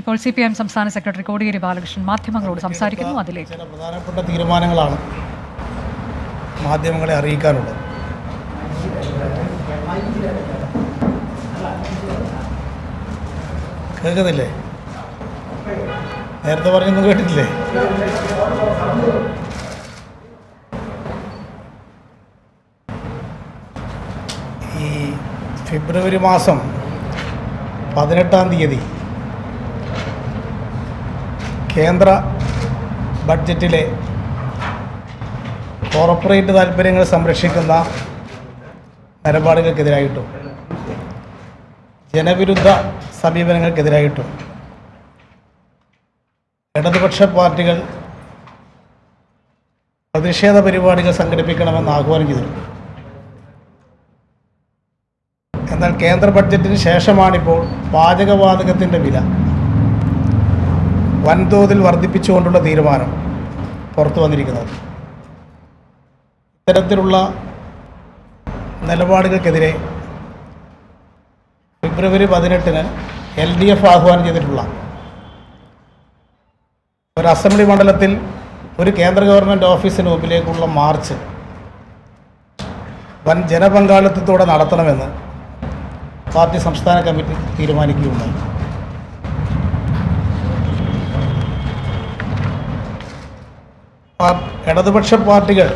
ഇപ്പോൾ CPM സംസ്ഥാന secretary Kodiyeri Balakrishnan മാധ്യമങ്ങളോട് സംസാരിക്കുന്നു. അതിലേക്ക് ചില പ്രധാനപ്പെട്ട തീരുമാനങ്ങളാണ് മാധ്യമങ്ങളെ അറിയിക്കാനുള്ളത്. കേൾക്കുന്നില്ലേ? നേരത്തെ പറഞ്ഞൊന്നും കേട്ടിട്ടില്ലേ? ഈ ഫെബ്രുവരി മാസം 18-ാം തീയതി കേന്ദ്ര ബഡ്ജറ്റിലെ കോർപ്പറേറ്റ് താൽപ്പര്യങ്ങൾ സംരക്ഷിക്കുന്ന നിലപാടുകൾക്കെതിരായിട്ടും ജനവിരുദ്ധ സമീപനങ്ങൾക്കെതിരായിട്ടും ഇടതുപക്ഷ പാർട്ടികൾ പ്രതിഷേധ പരിപാടികൾ സംഘടിപ്പിക്കണമെന്ന് ആഹ്വാനം ചെയ്തിരുന്നു. എന്നാൽ കേന്ദ്ര ബഡ്ജറ്റിന് ശേഷമാണിപ്പോൾ പാചകവാതകത്തിൻ്റെ വില വൻതോതിൽ വർദ്ധിപ്പിച്ചുകൊണ്ടുള്ള തീരുമാനം പുറത്തു വന്നിരിക്കുന്നത്. ഇത്തരത്തിലുള്ള നിലപാടുകൾക്കെതിരെ ഫെബ്രുവരി 18-ന് LDF ആഹ്വാനം ചെയ്തിട്ടുള്ള ഒരു അസംബ്ലി മണ്ഡലത്തിൽ ഒരു കേന്ദ്ര ഗവൺമെൻറ് ഓഫീസിന് മുമ്പിലേക്കുള്ള മാർച്ച് വൻ ജനപങ്കാളിത്തത്തോടെ നടത്തണമെന്ന് പാർട്ടി സംസ്ഥാന കമ്മിറ്റി തീരുമാനിക്കുകയുണ്ടായി. ഇടതുപക്ഷ പാർട്ടികൾ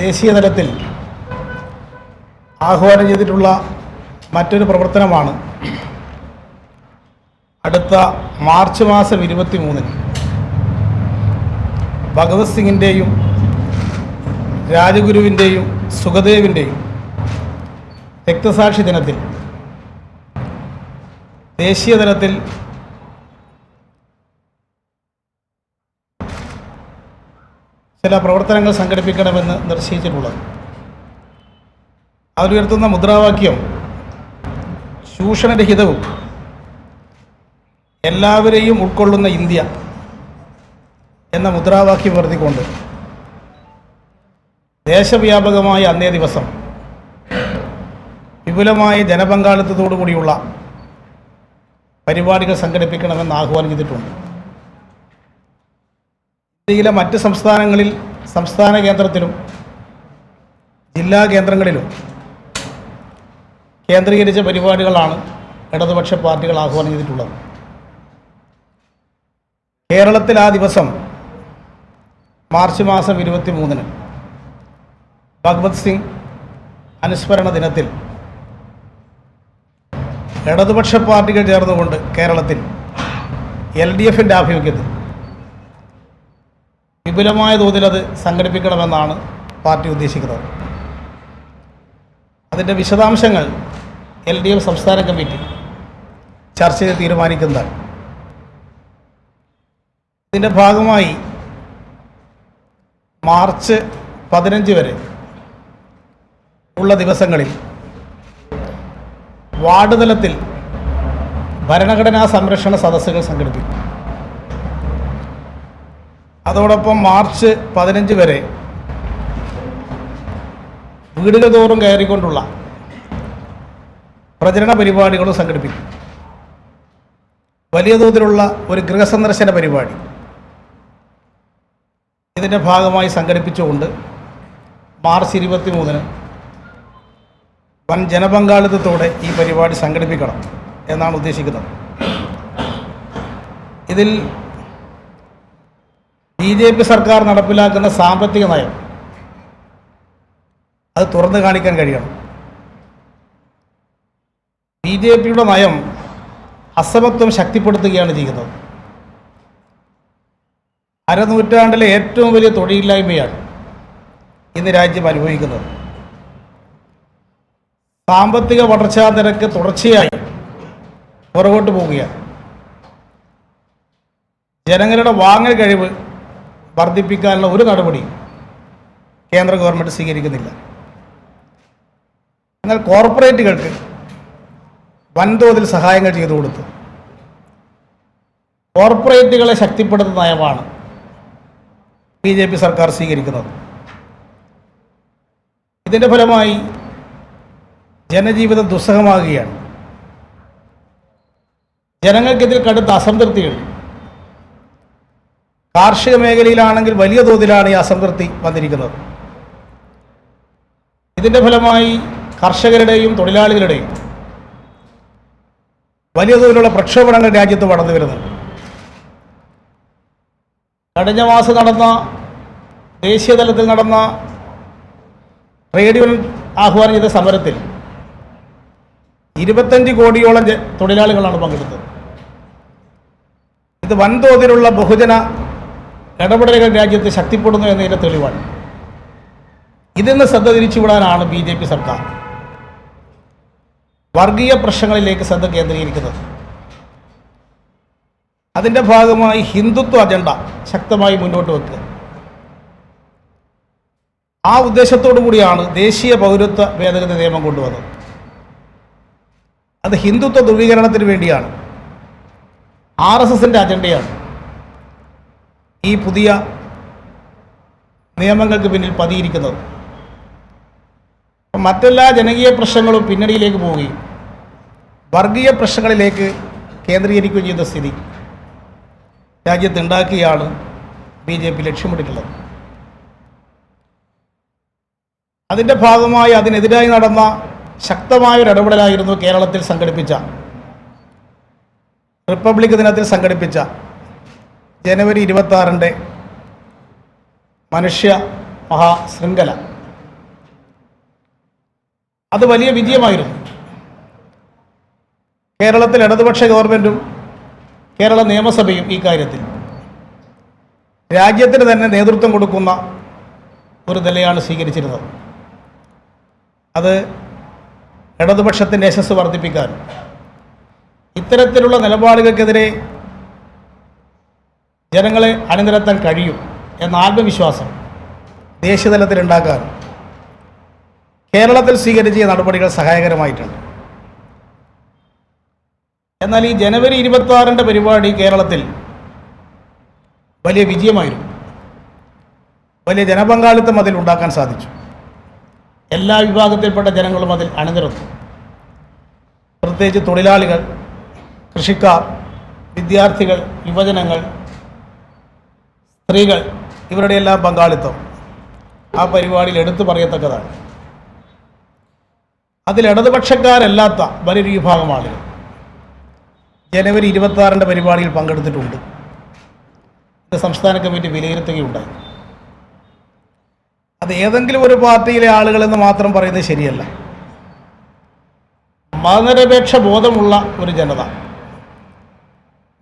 ദേശീയ തലത്തിൽ ആഹ്വാനം ചെയ്തിട്ടുള്ള മറ്റൊരു പ്രവർത്തനമാണ് അടുത്ത മാർച്ച് മാസം 23-ന് ഭഗവത് സിംഗിൻ്റെയും രാജഗുരുവിൻ്റെയും സുഖദേവിൻ്റെയും രക്തസാക്ഷി ദിനത്തിൽ ദേശീയ തലത്തിൽ ചില പ്രവർത്തനങ്ങൾ സംഘടിപ്പിക്കണമെന്ന് നിർദ്ദേശിച്ചിട്ടുള്ളത്. അതിലുയർത്തുന്ന മുദ്രാവാക്യം ചൂഷണരഹിതവും എല്ലാവരെയും ഉൾക്കൊള്ളുന്ന ഇന്ത്യ എന്ന മുദ്രാവാക്യം ഉയർത്തിക്കൊണ്ട് ദേശവ്യാപകമായ അന്നേ ദിവസം വിപുലമായ ജനപങ്കാളിത്തത്തോടു കൂടിയുള്ള പരിപാടികൾ സംഘടിപ്പിക്കണമെന്ന് ആഹ്വാനം ചെയ്തിട്ടുണ്ട്. ഇന്ത്യയിലെ മറ്റ് സംസ്ഥാനങ്ങളിൽ സംസ്ഥാന കേന്ദ്രത്തിലും ജില്ലാ കേന്ദ്രങ്ങളിലും കേന്ദ്രീകരിച്ച പരിപാടികളാണ് ഇടതുപക്ഷ പാർട്ടികൾ ആഹ്വാനം ചെയ്തിട്ടുള്ളത്. കേരളത്തിൽ ആ ദിവസം മാർച്ച് മാസം 23-ന് ഭഗവത് സിംഗ് അനുസ്മരണ ദിനത്തിൽ ഇടതുപക്ഷ പാർട്ടികൾ ചേർന്നുകൊണ്ട് കേരളത്തിൽ LDFൻ്റെ ആഭിമുഖ്യത്തിൽ വിപുലമായ തോതിൽ അത് സംഘടിപ്പിക്കണമെന്നാണ് പാർട്ടി ഉദ്ദേശിക്കുന്നത്. അതിൻ്റെ വിശദാംശങ്ങൾ LDF സംസ്ഥാന കമ്മിറ്റി ചർച്ച ചെയ്ത് തീരുമാനിക്കുന്നതാണ്. ഇതിൻ്റെ ഭാഗമായി മാർച്ച് 15 വരെ ഉള്ള ദിവസങ്ങളിൽ വാർഡ് തലത്തിൽ ഭരണഘടനാ സംരക്ഷണ സദസ്സുകൾ സംഘടിപ്പിക്കും. അതോടൊപ്പം മാർച്ച് 15 വരെ വീടുകൾ തോറും കയറിക്കൊണ്ടുള്ള പ്രചരണ പരിപാടികളും സംഘടിപ്പിക്കും. വലിയ തോതിലുള്ള ഒരു ഗൃഹസന്ദർശന പരിപാടി ഇതിൻ്റെ ഭാഗമായി സംഘടിപ്പിച്ചുകൊണ്ട് മാർച്ച് 23-ന് വൻ ജനപങ്കാളിത്തത്തോടെ ഈ പരിപാടി സംഘടിപ്പിക്കണം എന്നാണ് ഉദ്ദേശിക്കുന്നത്. ഇതിൽ BJP സർക്കാർ നടപ്പിലാക്കുന്ന സാമ്പത്തിക നയം അത് തുറന്നു കാണിക്കാൻ കഴിയണം. BJPയുടെ നയം അസമത്വം ശക്തിപ്പെടുത്തുകയാണ് ചെയ്യുന്നത്. അരനൂറ്റാണ്ടിലെ ഏറ്റവും വലിയ തൊഴിലില്ലായ്മയാണ് ഇന്ന് രാജ്യം അനുഭവിക്കുന്നത്. സാമ്പത്തിക വളർച്ചാ നിരക്ക് തുടർച്ചയായി പുറകോട്ട് പോവുകയാണ്. ജനങ്ങളുടെ വാങ്ങൽ കഴിവ് വർദ്ധിപ്പിക്കാനുള്ള ഒരു നടപടി കേന്ദ്ര ഗവൺമെൻറ് സ്വീകരിക്കുന്നില്ല. എന്നാൽ കോർപ്പറേറ്റുകൾക്ക് വൻതോതിൽ സഹായങ്ങൾ ചെയ്തു കൊടുത്ത് കോർപ്പറേറ്റുകളെ ശക്തിപ്പെടുത്തുന്ന നയമാണ് BJP സർക്കാർ സ്വീകരിക്കുന്നത്. ഇതിൻ്റെ ഫലമായി ജനജീവിതം ദുസ്സഹമാകുകയാണ്. ജനങ്ങൾക്കിതിൽ കടുത്ത അസംതൃപ്തിയുണ്ട്. കാർഷിക മേഖലയിലാണെങ്കിൽ വലിയ തോതിലാണ് ഈ അസംതൃപ്തി വന്നിരിക്കുന്നത്. ഇതിൻ്റെ ഫലമായി കർഷകരുടെയും തൊഴിലാളികളുടെയും വലിയ തോതിലുള്ള പ്രക്ഷോഭങ്ങൾ രാജ്യത്ത് വളർന്നു വരുന്നുണ്ട്. കഴിഞ്ഞ മാസം നടന്ന ദേശീയ തലത്തിൽ നടന്ന ട്രേഡ് യൂണിയൻ ആഹ്വാനം ചെയ്ത സമരത്തിൽ 25 കോടിയോളം തൊഴിലാളികളാണ് പങ്കെടുത്തത്. ഇത് വൻതോതിലുള്ള ബഹുജന ഇടപെടലുകൾ രാജ്യത്ത് ശക്തിപ്പെടുന്നു എന്നതിൻ്റെ തെളിവാണ്. ഇതിൽ നിന്ന് ശ്രദ്ധ തിരിച്ചുവിടാനാണ് BJP സർക്കാർ വർഗീയ പ്രശ്നങ്ങളിലേക്ക് ശ്രദ്ധ കേന്ദ്രീകരിക്കുന്നത്. അതിൻ്റെ ഭാഗമായി ഹിന്ദുത്വ അജണ്ട ശക്തമായി മുന്നോട്ട് വെക്കുക. ആ ഉദ്ദേശത്തോടു കൂടിയാണ് ദേശീയ പൗരത്വ ഭേദഗതി നിയമം കൊണ്ടുവന്നത്. അത് ഹിന്ദുത്വ ധ്രുവീകരണത്തിന് വേണ്ടിയാണ്. RSSൻ്റെ അജണ്ടയാണ് ഈ പുതിയ നിയമങ്ങൾക്ക് പിന്നിൽ പതിയിരിക്കുന്നത്. മറ്റെല്ലാ ജനകീയ പ്രശ്നങ്ങളും പിന്നണിയിലേക്ക് പോവുകയും വർഗീയ പ്രശ്നങ്ങളിലേക്ക് കേന്ദ്രീകരിക്കുകയും ചെയ്ത സ്ഥിതി രാജ്യത്തുണ്ടാക്കിയാണ് BJP ലക്ഷ്യമിട്ടിട്ടുള്ളത്. അതിൻ്റെ ഭാഗമായി അതിനെതിരായി നടന്ന ശക്തമായൊരു ഇടപെടലായിരുന്നു കേരളത്തിൽ സംഘടിപ്പിച്ച റിപ്പബ്ലിക് ദിനത്തിൽ സംഘടിപ്പിച്ച ജനുവരി 26 മനുഷ്യ മഹാശൃംഖല. അത് വലിയ വിജയമായിരുന്നു. കേരളത്തിൽ ഇടതുപക്ഷ ഗവൺമെൻറ്റും കേരള നിയമസഭയും ഈ കാര്യത്തിൽ രാജ്യത്തിന് തന്നെ നേതൃത്വം കൊടുക്കുന്ന ഒരു നിലയാണ് സ്വീകരിച്ചിരുന്നത്. അത് ഇടതുപക്ഷത്തിൻ്റെ യശസ്സ് വർദ്ധിപ്പിക്കാൻ ഇത്തരത്തിലുള്ള നിലപാടുകൾക്കെതിരെ ജനങ്ങളെ അണിനിരത്താൻ കഴിയും എന്ന ആത്മവിശ്വാസം ദേശീയതലത്തിലുണ്ടാക്കാൻ കേരളത്തിൽ സ്വീകരിച്ച നടപടികൾ സഹായകരമായിട്ടുണ്ട്. എന്നാൽ ഈ ജനുവരി 26 പരിപാടി കേരളത്തിൽ വലിയ വിജയമായിരുന്നു. വലിയ ജനപങ്കാളിത്തം അതിൽ ഉണ്ടാക്കാൻ സാധിച്ചു. എല്ലാ വിഭാഗത്തിൽപ്പെട്ട ജനങ്ങളും അതിൽ അണിനിരന്നു. പ്രത്യേകിച്ച് തൊഴിലാളികൾ, കൃഷിക്കാർ, വിദ്യാർത്ഥികൾ, യുവജനങ്ങൾ, സ്ത്രീകൾ, ഇവരുടെ എല്ലാം പങ്കാളിത്തം ആ പരിപാടിയിൽ എടുത്തു പറയത്തക്കതാണ്. അതിൽ ഇടതുപക്ഷക്കാരല്ലാത്ത വലിയൊരു വിഭാഗം ആളുകൾ ജനുവരി 26 പരിപാടിയിൽ പങ്കെടുത്തിട്ടുണ്ട്. ഇത് സംസ്ഥാന കമ്മിറ്റി വിലയിരുത്തുകയുണ്ടായി. അത് ഏതെങ്കിലും ഒരു പാർട്ടിയിലെ ആളുകളെന്ന് മാത്രം പറയുന്നത് ശരിയല്ല. മതനിരപേക്ഷ ബോധമുള്ള ഒരു ജനത,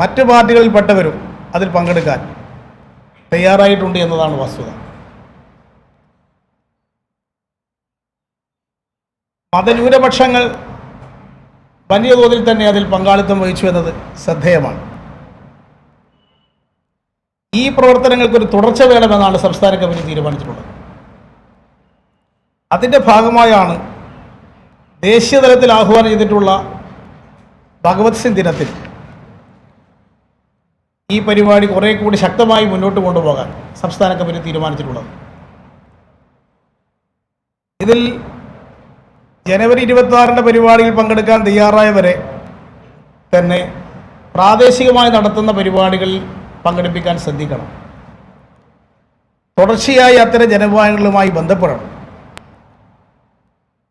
മറ്റു പാർട്ടികളിൽപ്പെട്ടവരും അതിൽ പങ്കെടുക്കാൻ തയ്യാറായിട്ടുണ്ട് എന്നതാണ് വസ്തുത. മതന്യൂനപക്ഷങ്ങൾ വലിയ തോതിൽ തന്നെ അതിൽ പങ്കാളിത്തം വഹിച്ചു എന്നത് ശ്രദ്ധേയമാണ്. ഈ പ്രവർത്തനങ്ങൾക്കൊരു തുടർച്ച വേണമെന്നാണ് സംസ്ഥാന കമ്മിറ്റി തീരുമാനിച്ചിട്ടുള്ളത്. അതിൻ്റെ ഭാഗമായാണ് ദേശീയ തലത്തിൽ ആഹ്വാനം ചെയ്തിട്ടുള്ള ഭഗവത് സിംഗ് ദിനത്തിൽ ഈ പരിപാടി കുറേ കൂടി ശക്തമായി മുന്നോട്ട് കൊണ്ടുപോകാൻ സംസ്ഥാന കമ്മിറ്റി തീരുമാനിച്ചിട്ടുള്ളത്. ഇതിൽ ജനുവരി 26 പരിപാടിയിൽ പങ്കെടുക്കാൻ തയ്യാറായവരെ തന്നെ പ്രാദേശികമായി നടത്തുന്ന പരിപാടികളിൽ പങ്കെടുപ്പിക്കാൻ ശ്രദ്ധിക്കണം. തുടർച്ചയായി അത്തരം ജനവിഭാഗങ്ങളുമായി ബന്ധപ്പെടണം.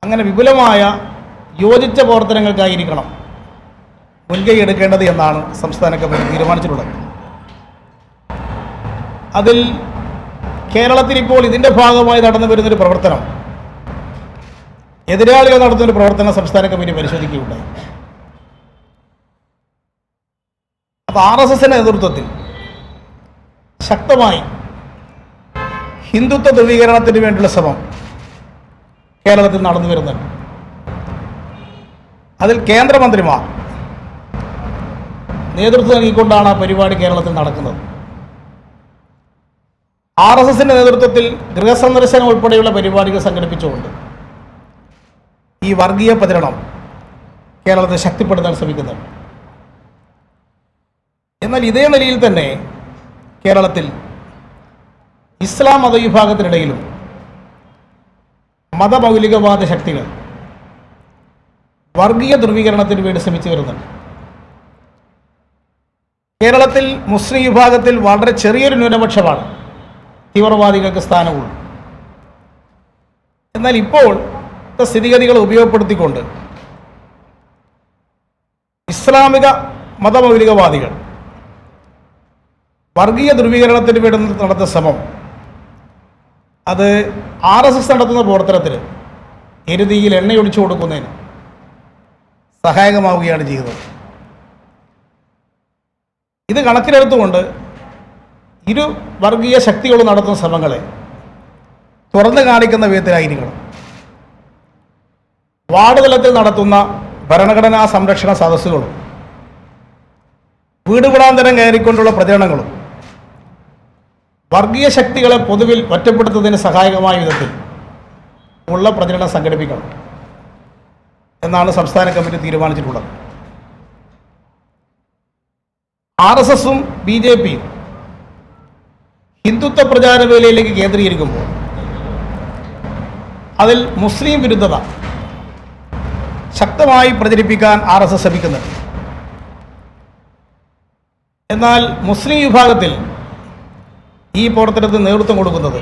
അങ്ങനെ വിപുലമായ യോജിച്ച പ്രവർത്തനങ്ങൾക്കായിരിക്കണം മുൻകൈ എടുക്കേണ്ടത് എന്നാണ് സംസ്ഥാന കമ്മിറ്റി തീരുമാനിച്ചിട്ടുള്ളത്. അതിൽ കേരളത്തിൽ ഇപ്പോൾ ഇതിൻ്റെ ഭാഗമായി നടന്നു വരുന്നൊരു പ്രവർത്തനം, എതിരാളികൾ നടത്തുന്നൊരു പ്രവർത്തനം സംസ്ഥാന കമ്മിറ്റി പരിശോധിക്കുകയുണ്ടായി. അപ്പോൾ RSSൻ്റെ നേതൃത്വത്തിൽ ശക്തമായി ഹിന്ദുത്വ ധ്രുവീകരണത്തിന് വേണ്ടിയുള്ള ശ്രമം കേരളത്തിൽ നടന്നു വരുന്നുണ്ട്. അതിൽ കേന്ദ്രമന്ത്രിമാർ നേതൃത്വം നൽകിക്കൊണ്ടാണ് ആ പരിപാടി കേരളത്തിൽ നടക്കുന്നത്. RSSൻ്റെ നേതൃത്വത്തിൽ ഗൃഹസന്ദർശനം ഉൾപ്പെടെയുള്ള പരിപാടികൾ സംഘടിപ്പിച്ചുകൊണ്ട് ഈ വർഗീയ പ്രചരണം കേരളത്തെ ശക്തിപ്പെടുത്താൻ ശ്രമിക്കുന്നുണ്ട്. എന്നാൽ ഇതേ നിലയിൽ തന്നെ കേരളത്തിൽ ഇസ്ലാം മതവിഭാഗത്തിനിടയിലും മതമൗലികവാദ ശക്തികൾ വർഗീയ ധ്രുവീകരണത്തിന് വേണ്ടി ശ്രമിച്ചു വരുന്നുണ്ട്. കേരളത്തിൽ മുസ്ലിം വിഭാഗത്തിൽ വളരെ ചെറിയൊരു ന്യൂനപക്ഷമാണ് തീവ്രവാദികൾക്ക് സ്ഥാനമുള്ളൂ. എന്നാൽ ഇപ്പോൾ സ്ഥിതിഗതികൾ ഉപയോഗപ്പെടുത്തിക്കൊണ്ട് ഇസ്ലാമിക മതമൗലികവാദികൾ വർഗീയ ധ്രുവീകരണത്തിന് വേണ്ടി നടത്തുന്ന ശ്രമം അത് RSS നടത്തുന്ന പ്രവർത്തനത്തിന് എരുതിയിൽ എണ്ണയൊഴിച്ചു കൊടുക്കുന്നതിന് സഹായകമാവുകയാണ് ചെയ്യുന്നത്. ഇത് കണക്കിലെടുത്തുകൊണ്ട് ഇരു വർഗീയ ശക്തികളും നടത്തുന്ന ശ്രമങ്ങളെ തുറന്നു കാണിക്കുന്ന വിധത്തിലായിരിക്കണം വാർഡ് തലത്തിൽ നടത്തുന്ന ഭരണഘടനാ സംരക്ഷണ സദസ്സുകളും വീടുകൂടാന്തരം കയറിക്കൊണ്ടുള്ള പ്രചരണങ്ങളും വർഗീയ ശക്തികളെ പൊതുവിൽ ഒറ്റപ്പെടുത്തുന്നതിന് സഹായകമായ വിധത്തിൽ ഉള്ള പ്രചരണം സംഘടിപ്പിക്കണം എന്നാണ് സംസ്ഥാന കമ്മിറ്റി തീരുമാനിച്ചിട്ടുള്ളത്. RSSഉം BJPയും ഹിന്ദുത്വ പ്രചാര വേലയിലേക്ക് കേന്ദ്രീകരിക്കുമ്പോൾ അതിൽ മുസ്ലിം വിരുദ്ധത ശക്തമായി പ്രചരിപ്പിക്കാൻ RSS ശ്രമിക്കുന്നുണ്ട്. എന്നാൽ മുസ്ലിം വിഭാഗത്തിൽ ഈ പ്രവർത്തനത്തിന് നേതൃത്വം കൊടുക്കുന്നത്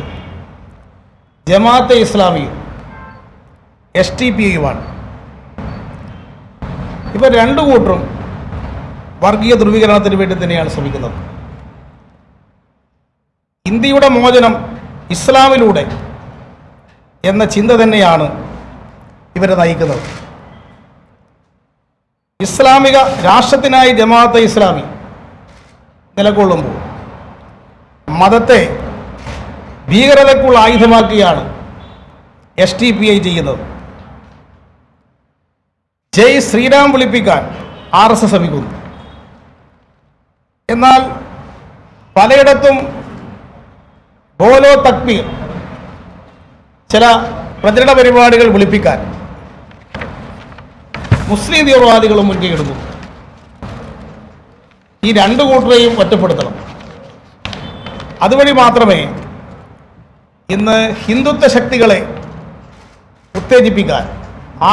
ജമാഅത്തെ ഇസ്ലാമിയും STPയുമാണ്. ഇവർ രണ്ടു കൂട്ടരും വർഗീയ ധ്രുവീകരണത്തിന് വേണ്ടി തന്നെയാണ് ശ്രമിക്കുന്നത്. ഇന്ത്യയുടെ മോചനം ഇസ്ലാമിലൂടെ എന്ന ചിന്ത തന്നെയാണ് ഇവരെ നയിക്കുന്നത്. ഇസ്ലാമിക രാഷ്ട്രത്തിനായി ജമാഅത്തെ ഇസ്ലാമി നിലകൊള്ളുമ്പോൾ മതത്തെ ഭീകരതയ്ക്കുള്ള ആയുധമാക്കിയാണ് STPI ചെയ്യുന്നത്. ജയ് ശ്രീരാം വിളിപ്പിക്കാൻ RSS ശ്രമിക്കുന്നു. എന്നാൽ പലയിടത്തും ബോലോ തക്ബീർ ചില പ്രചരണ പരിപാടികൾ വിളിപ്പിക്കാൻ മുസ്ലിം തീവ്രവാദികളും മുൻകൈയെടുക്കുന്നു. ഈ രണ്ടു കൂട്ടരെയും ഒറ്റപ്പെടുത്തണം. അതുവഴി മാത്രമേ ഇന്ന് ഹിന്ദുത്വ ശക്തികളെ ഉത്തേജിപ്പിക്കാൻ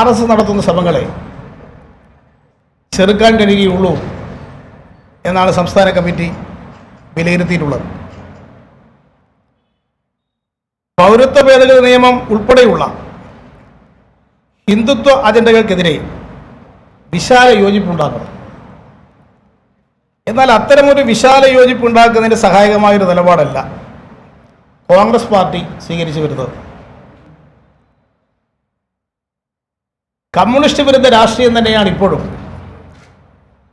RSS നടത്തുന്ന ശ്രമങ്ങളെ ചെറുക്കാൻ കഴിയുകയുള്ളൂ എന്നാണ് സംസ്ഥാന കമ്മിറ്റി വിലയിരുത്തിയിട്ടുള്ളത്. പൗരത്വ ഭേദഗതി നിയമം ഉൾപ്പെടെയുള്ള ഹിന്ദുത്വ അജണ്ടകൾക്കെതിരെ വിശാല യോജിപ്പുണ്ടാക്കണം. എന്നാൽ അത്തരമൊരു വിശാല യോജിപ്പുണ്ടാക്കുന്നതിന് സഹായകമായൊരു നിലപാടല്ല കോൺഗ്രസ് പാർട്ടി സ്വീകരിച്ചു വരുന്നത്. കമ്മ്യൂണിസ്റ്റ് വിരുദ്ധ രാഷ്ട്രീയം തന്നെയാണ് ഇപ്പോഴും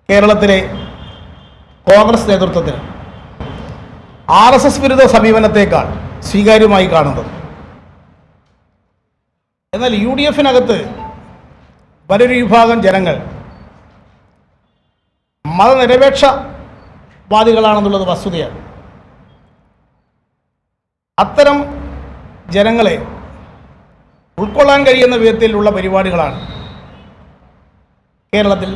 കേരളത്തിലെ കോൺഗ്രസ് നേതൃത്വത്തിന് RSS വിരുദ്ധ സമീപനത്തേക്കാൾ സ്വീകാര്യമായി കാണുന്നത്. എന്നാൽ UDFനകത്ത് വലിയൊരു വിഭാഗം ജനങ്ങൾ മതനിരപേക്ഷവാദികളാണെന്നുള്ളത് വസ്തുതയാണ്. അത്തരം ജനങ്ങളെ ഉൾക്കൊള്ളാൻ കഴിയുന്ന വിധത്തിലുള്ള പരിപാടികളാണ് കേരളത്തിൽ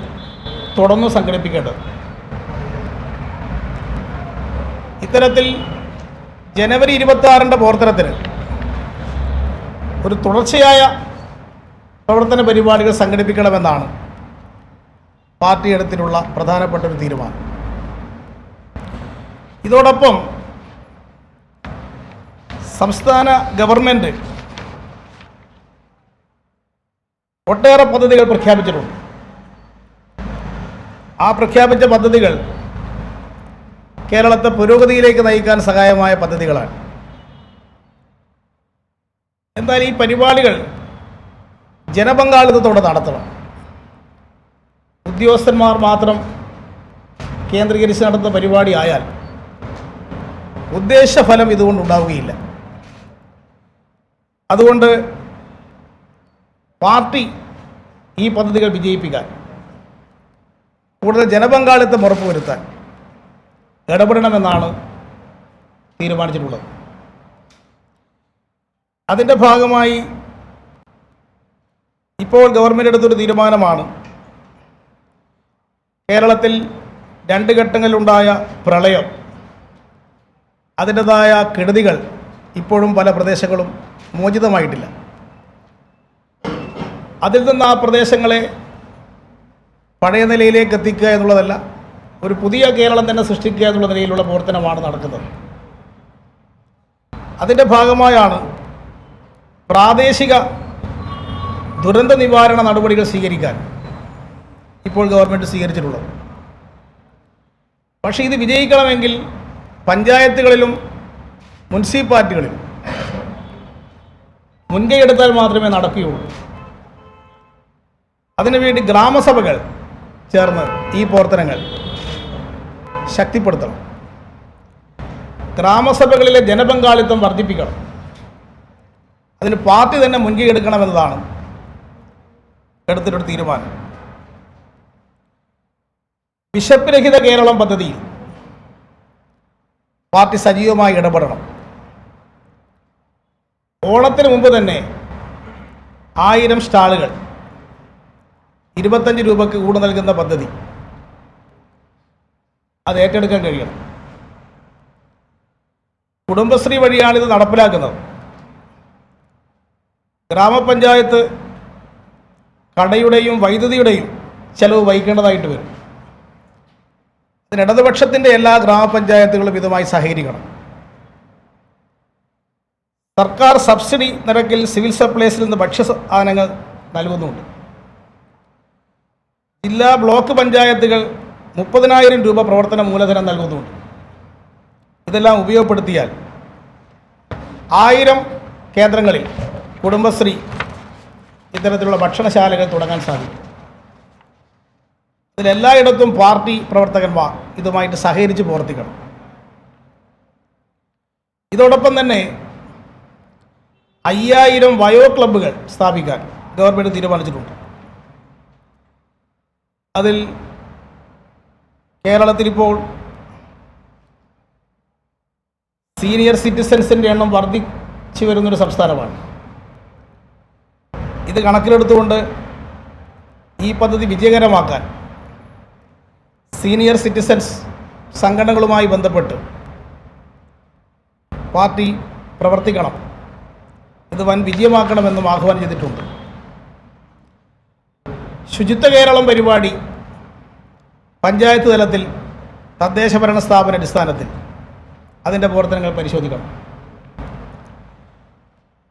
തുടർന്ന് സംഘടിപ്പിക്കേണ്ടത്. ഇത്തരത്തിൽ ജനുവരി 26 പ്രവർത്തനത്തിന് ഒരു തുടർച്ചയായ പ്രവർത്തന പരിപാടികൾ സംഘടിപ്പിക്കണമെന്നാണ് പാർട്ടി എടുത്തിട്ടുള്ള പ്രധാനപ്പെട്ട ഒരു തീരുമാനം. ഇതോടൊപ്പം സംസ്ഥാന ഗവൺമെൻറ് ഒട്ടേറെ പദ്ധതികൾ പ്രഖ്യാപിച്ചിട്ടുണ്ട്. ആ പ്രഖ്യാപിച്ച പദ്ധതികൾ കേരളത്തെ പുരോഗതിയിലേക്ക് നയിക്കാൻ സഹായമായ പദ്ധതികളാണ്. എന്നാൽ ഈ പരിപാടികൾ ജനപങ്കാളിത്തത്തോടെ നടത്തണം. ഉദ്യോഗസ്ഥന്മാർ മാത്രം കേന്ദ്രീകരിച്ച് നടത്തുന്ന പരിപാടി ആയാൽ ഉദ്ദേശഫലം ഇതുകൊണ്ടുണ്ടാവുകയില്ല. അതുകൊണ്ട് പാർട്ടി ഈ പദ്ധതികൾ വിജയിപ്പിക്കാൻ കൂടുതൽ ജനപങ്കാളിത്തം ഉറപ്പുവരുത്താൻ ഇടപെടണമെന്നാണ് തീരുമാനിച്ചിട്ടുള്ളത്. അതിൻ്റെ ഭാഗമായി ഇപ്പോൾ ഗവൺമെൻറ് എടുത്തൊരു തീരുമാനമാണ് കേരളത്തിൽ 2 ഘട്ടങ്ങളിലുണ്ടായ പ്രളയം, അതിൻ്റെതായ കെടുതികൾ ഇപ്പോഴും പല പ്രദേശങ്ങളും മോചിതമായിട്ടില്ല. അതിൽ നിന്ന് ആ പ്രദേശങ്ങളെ പഴയ നിലയിലേക്ക് എത്തിക്കുക എന്നുള്ളതല്ല, ഒരു പുതിയ കേരളം തന്നെ സൃഷ്ടിക്കുക എന്നുള്ള നിലയിലുള്ള പ്രവർത്തനമാണ് നടക്കുന്നത്. അതിൻ്റെ ഭാഗമായാണ് പ്രാദേശിക ദുരന്ത നിവാരണ നടപടികൾ സ്വീകരിക്കാൻ ഇപ്പോൾ ഗവൺമെൻറ് സ്വീകരിച്ചിട്ടുള്ളത്. പക്ഷേ ഇത് വിജയിക്കണമെങ്കിൽ പഞ്ചായത്തുകളിലും മുനിസിപ്പാലിറ്റികളിലും മുൻകൈയെടുത്താൽ മാത്രമേ നടക്കുകയുള്ളൂ. അതിനുവേണ്ടി ഗ്രാമസഭകൾ ചേർന്ന് ഈ പ്രവർത്തനങ്ങൾ ശക്തിപ്പെടുത്തണം. ഗ്രാമസഭകളിലെ ജനപങ്കാളിത്തം വർദ്ധിപ്പിക്കണം. അതിന് പാർട്ടി തന്നെ മുൻകൈ എടുക്കണമെന്നതാണ് എടുത്തിട്ടൊരു തീരുമാനം. വിശപ്പ് രഹിത കേരളം പദ്ധതിയിൽ പാർട്ടി സജീവമായി ഇടപെടണം. ഓണത്തിന് മുമ്പ് തന്നെ 1000 സ്റ്റാളുകൾ 25 രൂപയ്ക്ക് ഊട് നൽകുന്ന പദ്ധതി അത് ഏറ്റെടുക്കാൻ കഴിയണം. കുടുംബശ്രീ വഴിയാണിത് നടപ്പിലാക്കുന്നത്. ഗ്രാമപഞ്ചായത്ത് കടയുടെയും വൈദ്യുതിയുടെയും ചെലവ് വഹിക്കേണ്ടതായിട്ട് വരും. അതിന് ഇടതുപക്ഷത്തിൻ്റെ എല്ലാ ഗ്രാമപഞ്ചായത്തുകളും ഇതുമായി സഹകരിക്കണം. സർക്കാർ സബ്സിഡി നിരക്കിൽ സിവിൽ സപ്ലൈസിൽ നിന്ന് ഭക്ഷ്യസാധനങ്ങൾ നൽകുന്നുണ്ട്. ജില്ലാ ബ്ലോക്ക് പഞ്ചായത്തുകൾ 30,000 രൂപ പ്രവർത്തന മൂലധനം നൽകുന്നുണ്ട്. ഇതെല്ലാം ഉപയോഗപ്പെടുത്തിയാൽ 1000 കേന്ദ്രങ്ങളിൽ കുടുംബശ്രീ ഇത്തരത്തിലുള്ള ഭക്ഷണശാലകൾ തുടങ്ങാൻ സാധിക്കും. ഇതിലെല്ലായിടത്തും പാർട്ടി പ്രവർത്തകന്മാർ ഇതുമായിട്ട് സഹകരിച്ച് പ്രവർത്തിക്കണം. ഇതോടൊപ്പം തന്നെ 5000 വയോ ക്ലബ്ബുകൾ സ്ഥാപിക്കാൻ ഗവൺമെൻറ് തീരുമാനിച്ചിട്ടുണ്ട്. അതിൽ കേരളത്തിലിപ്പോൾ സീനിയർ സിറ്റിസൻസിൻ്റെ എണ്ണം വർദ്ധിച്ചു വരുന്നൊരു സംസ്ഥാനമാണ്. ഇത് കണക്കിലെടുത്തുകൊണ്ട് ഈ പദ്ധതി വിജയകരമാക്കാൻ സീനിയർ സിറ്റിസൻസ് സംഘടനകളുമായി ബന്ധപ്പെട്ട് പാർട്ടി പ്രവർത്തിക്കണം. ഇത് വൻ വിജയമാക്കണമെന്നും ആഹ്വാനം ചെയ്തിട്ടുണ്ട്. ശുചിത്വ കേരളം പരിപാടി പഞ്ചായത്ത് തലത്തിൽ തദ്ദേശഭരണ സ്ഥാപന അടിസ്ഥാനത്തിൽ അതിൻ്റെ പ്രവർത്തനങ്ങൾ പരിശോധിക്കണം.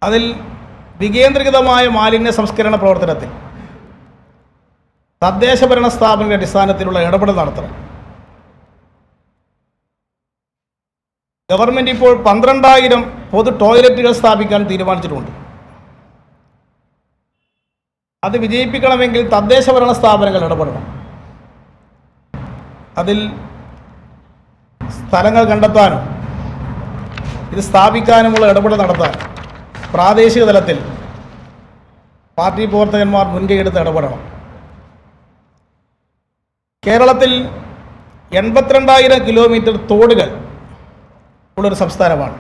അതിൽ വികേന്ദ്രീകൃതമായ മാലിന്യ സംസ്കരണ പ്രവർത്തനത്തിൽ തദ്ദേശഭരണ സ്ഥാപനങ്ങളുടെ അടിസ്ഥാനത്തിലുള്ള ഇടപെടൽ നടത്തണം. ഗവൺമെൻറ് ഇപ്പോൾ 12,000 പൊതു ടോയ്ലറ്റുകൾ സ്ഥാപിക്കാൻ തീരുമാനിച്ചിട്ടുണ്ട്. അത് വിജയിപ്പിക്കണമെങ്കിൽ തദ്ദേശഭരണ സ്ഥാപനങ്ങൾ ഇടപെടണം. അതിൽ സ്ഥലങ്ങൾ കണ്ടെത്താനും ഇത് സ്ഥാപിക്കാനുമുള്ള ഇടപെടൽ നടത്താൻ പ്രാദേശിക തലത്തിൽ പാർട്ടി പ്രവർത്തകന്മാർ മുൻകൈയെടുത്ത് ഇടപെടണം. കേരളത്തിൽ 82,000 കിലോമീറ്റർ തോടുകൾ ഉള്ളൊരു സംസ്ഥാനമാണ്.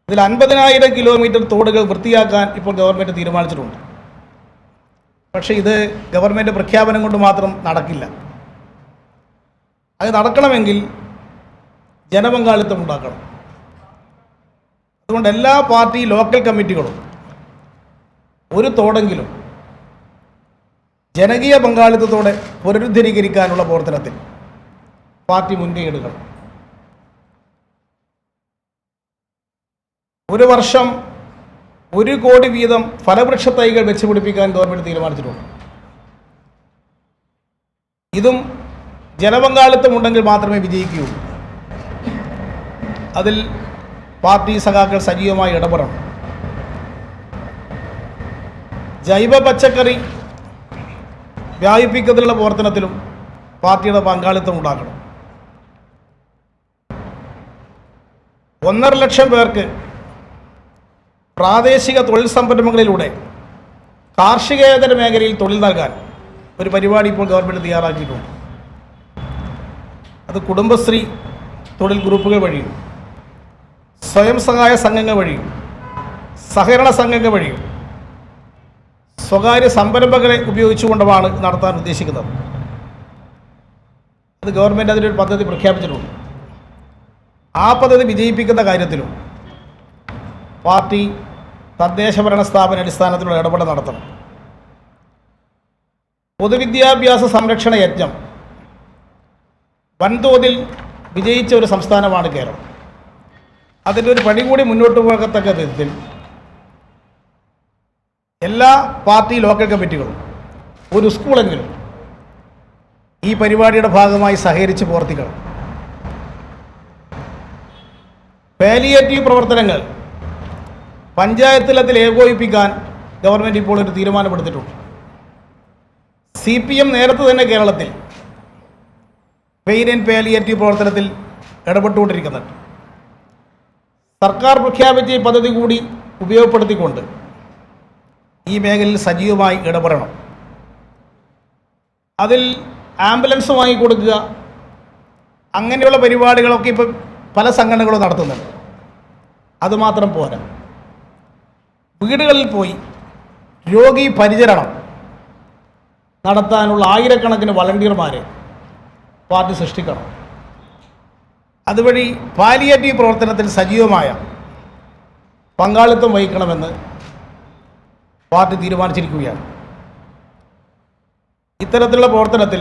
ഇതിൽ 50,000 കിലോമീറ്റർ തോടുകൾ വൃത്തിയാക്കാൻ ഇപ്പോൾ ഗവൺമെൻറ് തീരുമാനിച്ചിട്ടുണ്ട്. പക്ഷേ ഇത് ഗവൺമെൻറ് പ്രഖ്യാപനം കൊണ്ട് മാത്രം നടക്കില്ല. അത് നടക്കണമെങ്കിൽ ജനപങ്കാളിത്തം ഉണ്ടാക്കണം. അതുകൊണ്ട് എല്ലാ പാർട്ടി ലോക്കൽ കമ്മിറ്റികളും ഒരു തോടെങ്കിലും ജനകീയ പങ്കാളിത്തത്തോടെ പുനരുദ്ധരീകരിക്കാനുള്ള പ്രവർത്തനത്തിൽ പാർട്ടി മുൻകൈ എടുക്കണം. ഒരു വർഷം 1 കോടി വീതം ഫലവൃക്ഷ തൈകൾ വെച്ച് പിടിപ്പിക്കാൻ ഗവൺമെൻറ് തീരുമാനിച്ചിട്ടുണ്ട്. ഇതും ജനപങ്കാളിത്തം ഉണ്ടെങ്കിൽ മാത്രമേ വിജയിക്കുകയുള്ളൂ. അതിൽ പാർട്ടി സഖാക്കൾ സജീവമായി ഇടപെടണം. ജൈവ പച്ചക്കറി വ്യാപിപ്പിക്കുന്നതിനുള്ള പ്രവർത്തനത്തിലും പാർട്ടിയുടെ പങ്കാളിത്തം ഉണ്ടാക്കണം. 1.5 ലക്ഷം പേർക്ക് പ്രാദേശിക തൊഴിൽ സംരംഭങ്ങളിലൂടെ കാർഷികേതര മേഖലയിൽ തൊഴിൽ നൽകാൻ ഒരു പരിപാടി ഇപ്പോൾ ഗവൺമെൻറ് തയ്യാറാക്കിയിട്ടുണ്ട്. അത് കുടുംബശ്രീ തൊഴിൽ ഗ്രൂപ്പുകൾ വഴിയും സ്വയം സഹായ സംഘങ്ങൾ വഴിയും സഹകരണ സംഘങ്ങൾ വഴിയും സ്വകാര്യ സംരംഭകരെ ഉപയോഗിച്ചുകൊണ്ടുമാണ് നടത്താൻ ഉദ്ദേശിക്കുന്നത്. അത് ഗവൺമെൻറ് അതിനൊരു പദ്ധതി പ്രഖ്യാപിച്ചിട്ടുണ്ട്. ആ പദ്ധതി വിജയിപ്പിക്കുന്ന കാര്യത്തിലും പാർട്ടി തദ്ദേശഭരണ സ്ഥാപന അടിസ്ഥാനത്തിലുള്ള ഇടപെടൽ നടത്തണം. പൊതുവിദ്യാഭ്യാസ സംരക്ഷണ യജ്ഞം വൻതോതിൽ വിജയിച്ച ഒരു സംസ്ഥാനമാണ് കേരളം. അതിൻ്റെ ഒരു പടി കൂടി മുന്നോട്ട് പോകത്തക്ക വിധത്തിൽ എല്ലാ പാർട്ടി ലോക്കൽ കമ്മിറ്റികളും ഒരു സ്കൂളെങ്കിലും ഈ പരിപാടിയുടെ ഭാഗമായി സഹകരിച്ച് പ്രവർത്തിക്കണം. പാലിയേറ്റീവ് പ്രവർത്തനങ്ങൾ പഞ്ചായത്ത് തലത്തിൽ ഏകോപിപ്പിക്കാൻ ഗവൺമെൻറ് ഇപ്പോൾ ഒരു തീരുമാനമെടുത്തിട്ടുണ്ട്. CPM നേരത്തെ തന്നെ കേരളത്തിൽ പെയിൻ ആൻഡ് പാലിയേറ്റീവ് പ്രവർത്തനത്തിൽ ഇടപെട്ടുകൊണ്ടിരിക്കുന്നുണ്ട്. സർക്കാർ പ്രഖ്യാപിച്ച ഈ പദ്ധതി കൂടി ഉപയോഗപ്പെടുത്തിക്കൊണ്ട് ഈ മേഖലയിൽ സജീവമായി ഇടപെടണം. അതിൽ ആംബുലൻസ് വാങ്ങിക്കൊടുക്കുക, അങ്ങനെയുള്ള പരിപാടികളൊക്കെ ഇപ്പോൾ പല സംഘടനകളും നടത്തുന്നുണ്ട്. അതുമാത്രം പോരാ, വീടുകളിൽ പോയി രോഗി പരിചരണം നടത്താനുള്ള ആയിരക്കണക്കിന് വളണ്ടിയർമാരെ പാർട്ടി സൃഷ്ടിക്കണം. അതുവഴി പാലിയേറ്റീവ് പ്രവർത്തനത്തിൽ സജീവമായ പങ്കാളിത്തം വഹിക്കണമെന്ന് പാർട്ടി തീരുമാനിച്ചിരിക്കുകയാണ്. ഇത്തരത്തിലുള്ള പ്രവർത്തനത്തിൽ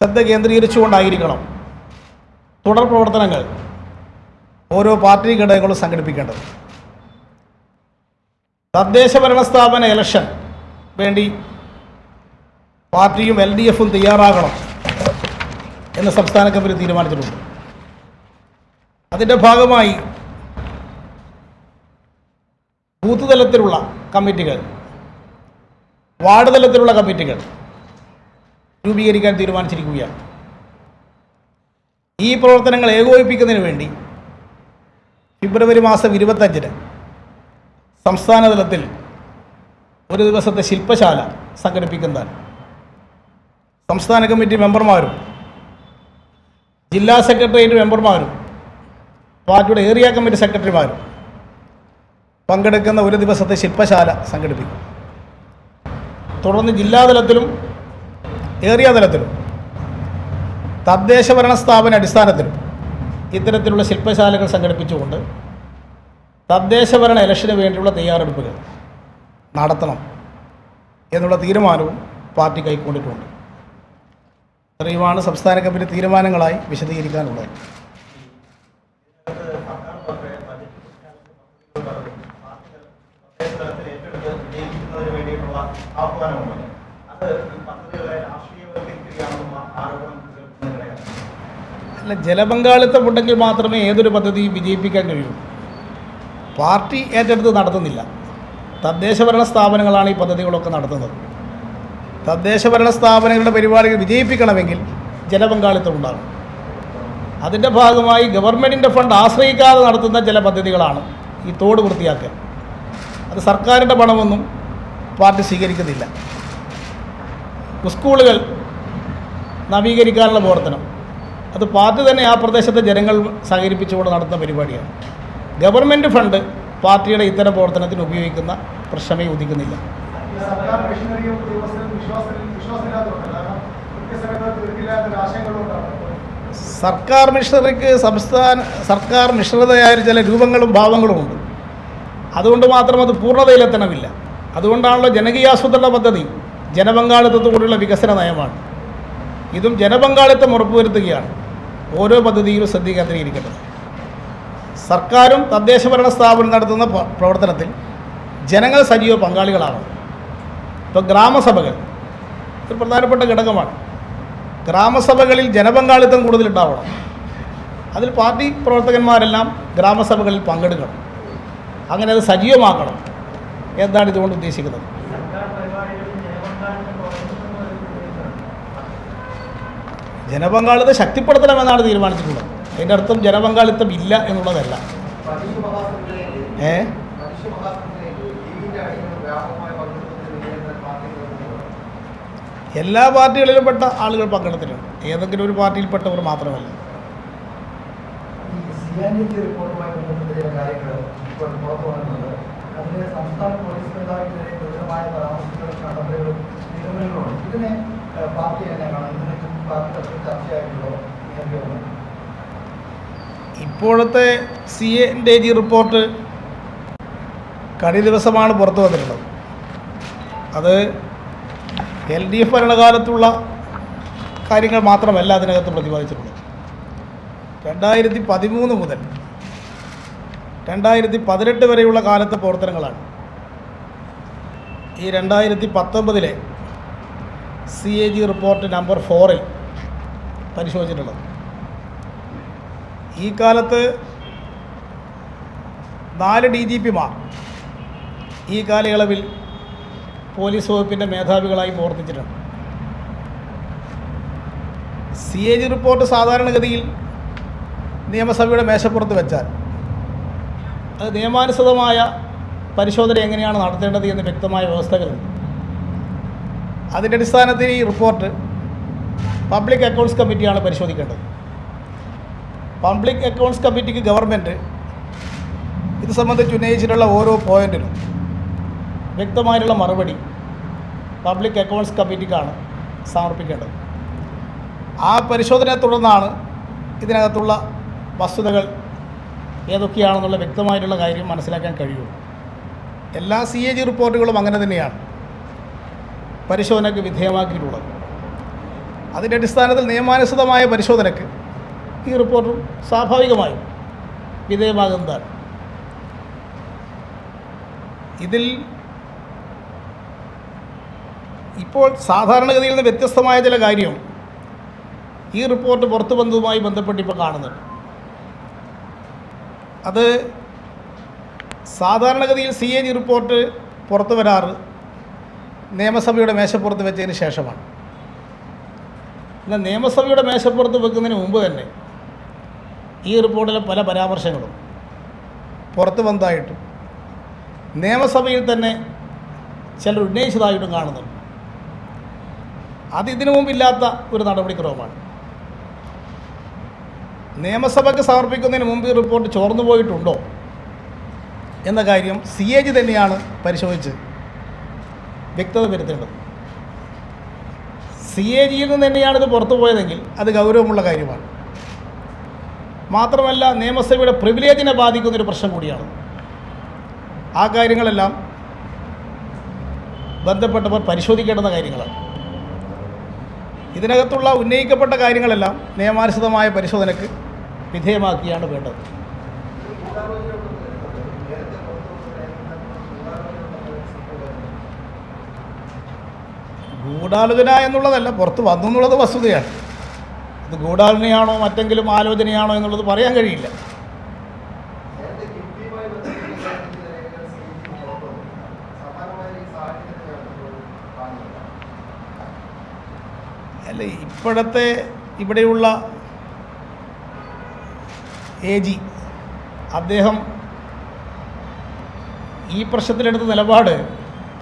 ശ്രദ്ധ കേന്ദ്രീകരിച്ചുകൊണ്ടായിരിക്കണം തുടർ പ്രവർത്തനങ്ങൾ ഓരോ പാർട്ടി ഘടകങ്ങളും സംഘടിപ്പിക്കേണ്ടത്. തദ്ദേശ ഭരണ സ്ഥാപന ഇലക്ഷൻ വേണ്ടി പാർട്ടിയും LDFും തയ്യാറാകണം എന്ന് സംസ്ഥാന കമ്മിറ്റി തീരുമാനിച്ചിട്ടുണ്ട്. അതിൻ്റെ ഭാഗമായി ബൂത്ത് തലത്തിലുള്ള കമ്മിറ്റികൾ, വാർഡ് തലത്തിലുള്ള കമ്മിറ്റികൾ രൂപീകരിക്കാൻ തീരുമാനിച്ചിരിക്കുകയാണ്. ഈ പ്രവർത്തനങ്ങൾ ഏകോപിപ്പിക്കുന്നതിന് വേണ്ടി ഫെബ്രുവരി മാസം 25-ന് സംസ്ഥാന തലത്തിൽ ഒരു ദിവസത്തെ ശില്പശാല സംഘടിപ്പിക്കുന്നതാണ്. സംസ്ഥാന കമ്മിറ്റി മെമ്പർമാരും ജില്ലാ സെക്രട്ടേറിയറ്റ് മെമ്പർമാരും പാർട്ടിയുടെ ഏരിയ കമ്മിറ്റി സെക്രട്ടറിമാരും പങ്കെടുക്കുന്ന ഒരു ദിവസത്തെ ശില്പശാല സംഘടിപ്പിക്കും. തുടർന്ന് ജില്ലാതലത്തിലും ഏരിയ തലത്തിലും തദ്ദേശ ഭരണ സ്ഥാപന അടിസ്ഥാനത്തിലും ഇത്തരത്തിലുള്ള ശില്പശാലകൾ സംഘടിപ്പിച്ചുകൊണ്ട് തദ്ദേശ ഭരണ ഇലക്ഷന് വേണ്ടിയുള്ള തയ്യാറെടുപ്പുകൾ നടത്തണം എന്നുള്ള തീരുമാനവും പാർട്ടി കൈക്കൊണ്ടിട്ടുണ്ട്. ഇത്രയുമാണ് സംസ്ഥാന കമ്മിറ്റി തീരുമാനങ്ങളായി വിശദീകരിക്കാനുള്ളത്. അല്ല, ജനപങ്കാളിത്തം ഉണ്ടെങ്കിൽ മാത്രമേ ഏതൊരു പദ്ധതി വിജയിപ്പിക്കാൻ കഴിയൂ. പാർട്ടി ഏറ്റെടുത്ത് നടത്തുന്നില്ല. തദ്ദേശ ഭരണ സ്ഥാപനങ്ങളാണ് ഈ പദ്ധതികളൊക്കെ നടത്തുന്നത്. തദ്ദേശ ഭരണ സ്ഥാപനങ്ങളുടെ പരിപാടികൾ വിജയിപ്പിക്കണമെങ്കിൽ ജനപങ്കാളിത്തം ഉണ്ടാകും. അതിൻ്റെ ഭാഗമായി ഗവൺമെൻറ്റിൻ്റെ ഫണ്ട് ആശ്രയിക്കാതെ നടത്തുന്ന ചില പദ്ധതികളാണ് ഈ തോട് വൃത്തിയാക്കൽ. അത് സർക്കാരിൻ്റെ പണമൊന്നും പാർട്ടി സ്വീകരിക്കുന്നില്ല. സ്കൂളുകൾ നവീകരിക്കാനുള്ള പ്രവർത്തനം അത് പാർട്ടി തന്നെ ആ പ്രദേശത്തെ ജനങ്ങൾ സഹകരിപ്പിച്ചുകൊണ്ട് നടത്തുന്ന പരിപാടിയാണ്. ഗവൺമെൻറ് ഫണ്ട് പാർട്ടിയുടെ ഇത്തരം പ്രവർത്തനത്തിന് ഉപയോഗിക്കുന്ന പ്രശ്നമേ ഉദിക്കുന്നില്ല. സർക്കാർ മിഷണറിക്ക് സർക്കാർ മിശ്രിതയായ ചില രൂപങ്ങളും ഭാവങ്ങളും ഉണ്ട്. അതുകൊണ്ട് മാത്രം അത് പൂർണ്ണതയിലെത്തണമില്ല. അതുകൊണ്ടാണല്ലോ ജനകീയാസൂത്രണ പദ്ധതി ജനപങ്കാളിത്തത്തോടുള്ള വികസന നയമാണ്. ഇതും ജനപങ്കാളിത്തം ഉറപ്പുവരുത്തുകയാണ്. ഓരോ പദ്ധതിയിലും ശ്രദ്ധ കേന്ദ്രീകരിക്കേണ്ടത്. സർക്കാരും തദ്ദേശ ഭരണ സ്ഥാപനം നടത്തുന്ന പ്രവർത്തനത്തിൽ ജനങ്ങൾ സജീവ പങ്കാളികളാണ്. ഇപ്പോൾ ഗ്രാമസഭകൾ ഒരു പ്രധാനപ്പെട്ട ഘടകമാണ്. ഗ്രാമസഭകളിൽ ജനപങ്കാളിത്തം കൂടുതലുണ്ടാവണം. അതിൽ പാർട്ടി പ്രവർത്തകന്മാരെല്ലാം ഗ്രാമസഭകളിൽ പങ്കെടുക്കണം. അങ്ങനെ അത് സജീവമാക്കണം. എന്താണ് ഇതുകൊണ്ട് ഉദ്ദേശിക്കുന്നത്? ജനപങ്കാളിത്തം ശക്തിപ്പെടുത്തണമെന്നാണ് തീരുമാനിച്ചിട്ടുള്ളത്. അതിൻ്റെ അർത്ഥം ജനപങ്കാളിത്തം ഇല്ല എന്നുള്ളതല്ല. എല്ലാ പാർട്ടികളിലും പെട്ട ആളുകൾ പങ്കെടുത്തിട്ടുണ്ട്. ഏതെങ്കിലും ഒരു പാർട്ടിയിൽപ്പെട്ടവർ മാത്രമല്ല. ഇപ്പോഴത്തെ CAG റിപ്പോർട്ട് കഴിഞ്ഞ ദിവസമാണ് പുറത്തു വന്നിട്ടുള്ളത്. അത് LDF ഭരണകാലത്തുള്ള കാര്യങ്ങൾ മാത്രമല്ല അതിനകത്ത് പ്രതിപാദിച്ചിട്ടുള്ളത്. 2013 മുതൽ 2018 വരെയുള്ള കാലത്തെ പ്രവർത്തനങ്ങളാണ് ഈ 2019 CAG റിപ്പോർട്ട് നമ്പർ 4 പരിശോധിച്ചിട്ടുള്ളത്. ഈ കാലത്ത് 4 DGPമാർ ഈ കാലയളവിൽ പോലീസ് വകുപ്പിൻ്റെ മേധാവികളായി പ്രവർത്തിച്ചിട്ടുണ്ട്. CAG റിപ്പോർട്ട് സാധാരണഗതിയിൽ നിയമസഭയുടെ മേശപ്പുറത്ത് വെച്ചാൽ അത് നിയമാനുസൃതമായ പരിശോധന എങ്ങനെയാണ് നടത്തേണ്ടത് എന്ന് വ്യക്തമായ വ്യവസ്ഥകളുണ്ട്. അതിൻ്റെ അടിസ്ഥാനത്തിൽ ഈ റിപ്പോർട്ട് പബ്ലിക് അക്കൗണ്ട്സ് കമ്മിറ്റിയാണ് പരിശോധിക്കേണ്ടത്. പബ്ലിക് അക്കൗണ്ട്സ് കമ്മിറ്റിക്ക് ഗവൺമെൻറ് ഇത് സംബന്ധിച്ച് ഉന്നയിച്ചിട്ടുള്ള ഓരോ പോയിൻറ്റിനും വ്യക്തമായിട്ടുള്ള മറുപടി പബ്ലിക് അക്കൗണ്ട്സ് കമ്മിറ്റിക്കാണ് സമർപ്പിക്കേണ്ടത്. ആ പരിശോധനയെ തുടർന്നാണ് ഇതിനകത്തുള്ള വസ്തുതകൾ ഏതൊക്കെയാണെന്നുള്ള വ്യക്തമായിട്ടുള്ള കാര്യം മനസ്സിലാക്കാൻ കഴിയുള്ളൂ. എല്ലാ CAG റിപ്പോർട്ടുകളും അങ്ങനെ തന്നെയാണ് പരിശോധനയ്ക്ക് വിധേയമാക്കിയിട്ടുള്ളത്. അതിൻ്റെ അടിസ്ഥാനത്തിൽ നിയമാനുസൃതമായ പരിശോധനയ്ക്ക് ഈ റിപ്പോർട്ടും സ്വാഭാവികമായും വിധേയമാകുന്നതാണ്. ഇതിൽ ഇപ്പോൾ സാധാരണഗതിയിൽ നിന്ന് വ്യത്യസ്തമായ ചില കാര്യം ഈ റിപ്പോർട്ട് പുറത്തു വന്നതുമായി ബന്ധപ്പെട്ട് ഇപ്പോൾ കാണുന്നുണ്ട്. അത് സാധാരണഗതിയിൽ CAG റിപ്പോർട്ട് പുറത്തു വരാറ് നിയമസഭയുടെ മേശപ്പുറത്ത് വെച്ചതിന് ശേഷമാണ്. എന്നാൽ നിയമസഭയുടെ മേശപ്പുറത്ത് വെക്കുന്നതിന് മുമ്പ് തന്നെ ഈ റിപ്പോർട്ടിലെ പല പരാമർശങ്ങളും പുറത്തു വന്നതായിട്ടും നിയമസഭയിൽ തന്നെ ചിലർ ഉന്നയിച്ചതായിട്ടും കാണുന്നുണ്ട്. അത് ഇതിനു മുമ്പില്ലാത്ത ഒരു നടപടിക്രമമാണ്. നിയമസഭയ്ക്ക് സമർപ്പിക്കുന്നതിന് മുമ്പ് ഈ റിപ്പോർട്ട് ചോർന്നു പോയിട്ടുണ്ടോ എന്ന കാര്യം CAG തന്നെയാണ് പരിശോധിച്ച് വ്യക്തത വരുത്തേണ്ടത്. CAGയിൽ നിന്ന് തന്നെയാണ് ഇത് പുറത്തു പോയതെങ്കിൽ അത് ഗൗരവമുള്ള കാര്യമാണ്. മാത്രമല്ല നിയമസഭയുടെ പ്രിവിലേജിനെ ബാധിക്കുന്നൊരു പ്രശ്നം കൂടിയാണ്. ആ കാര്യങ്ങളെല്ലാം ബന്ധപ്പെട്ടവർ പരിശോധിക്കേണ്ടുന്ന കാര്യങ്ങളാണ്. ഇതിനകത്തുള്ള ഉന്നയിക്കപ്പെട്ട കാര്യങ്ങളെല്ലാം നിയമാനുസൃതമായ പരിശോധനയ്ക്ക് വിധേയമാക്കിയാണ് വേണ്ടത്. ഗൂഢാലോചന എന്നുള്ളതല്ല, പുറത്ത് വന്നു എന്നുള്ളത് വസ്തുതയാണ്. ഇത് ഗൂഢാലോചനയാണോ മറ്റെങ്കിലും ആലോചനയാണോ എന്നുള്ളത് പറയാൻ കഴിയില്ല. അല്ല, ഇപ്പോഴത്തെ ഇവിടെയുള്ള AG അദ്ദേഹം ഈ പ്രശ്നത്തിലെടുത്ത നിലപാട്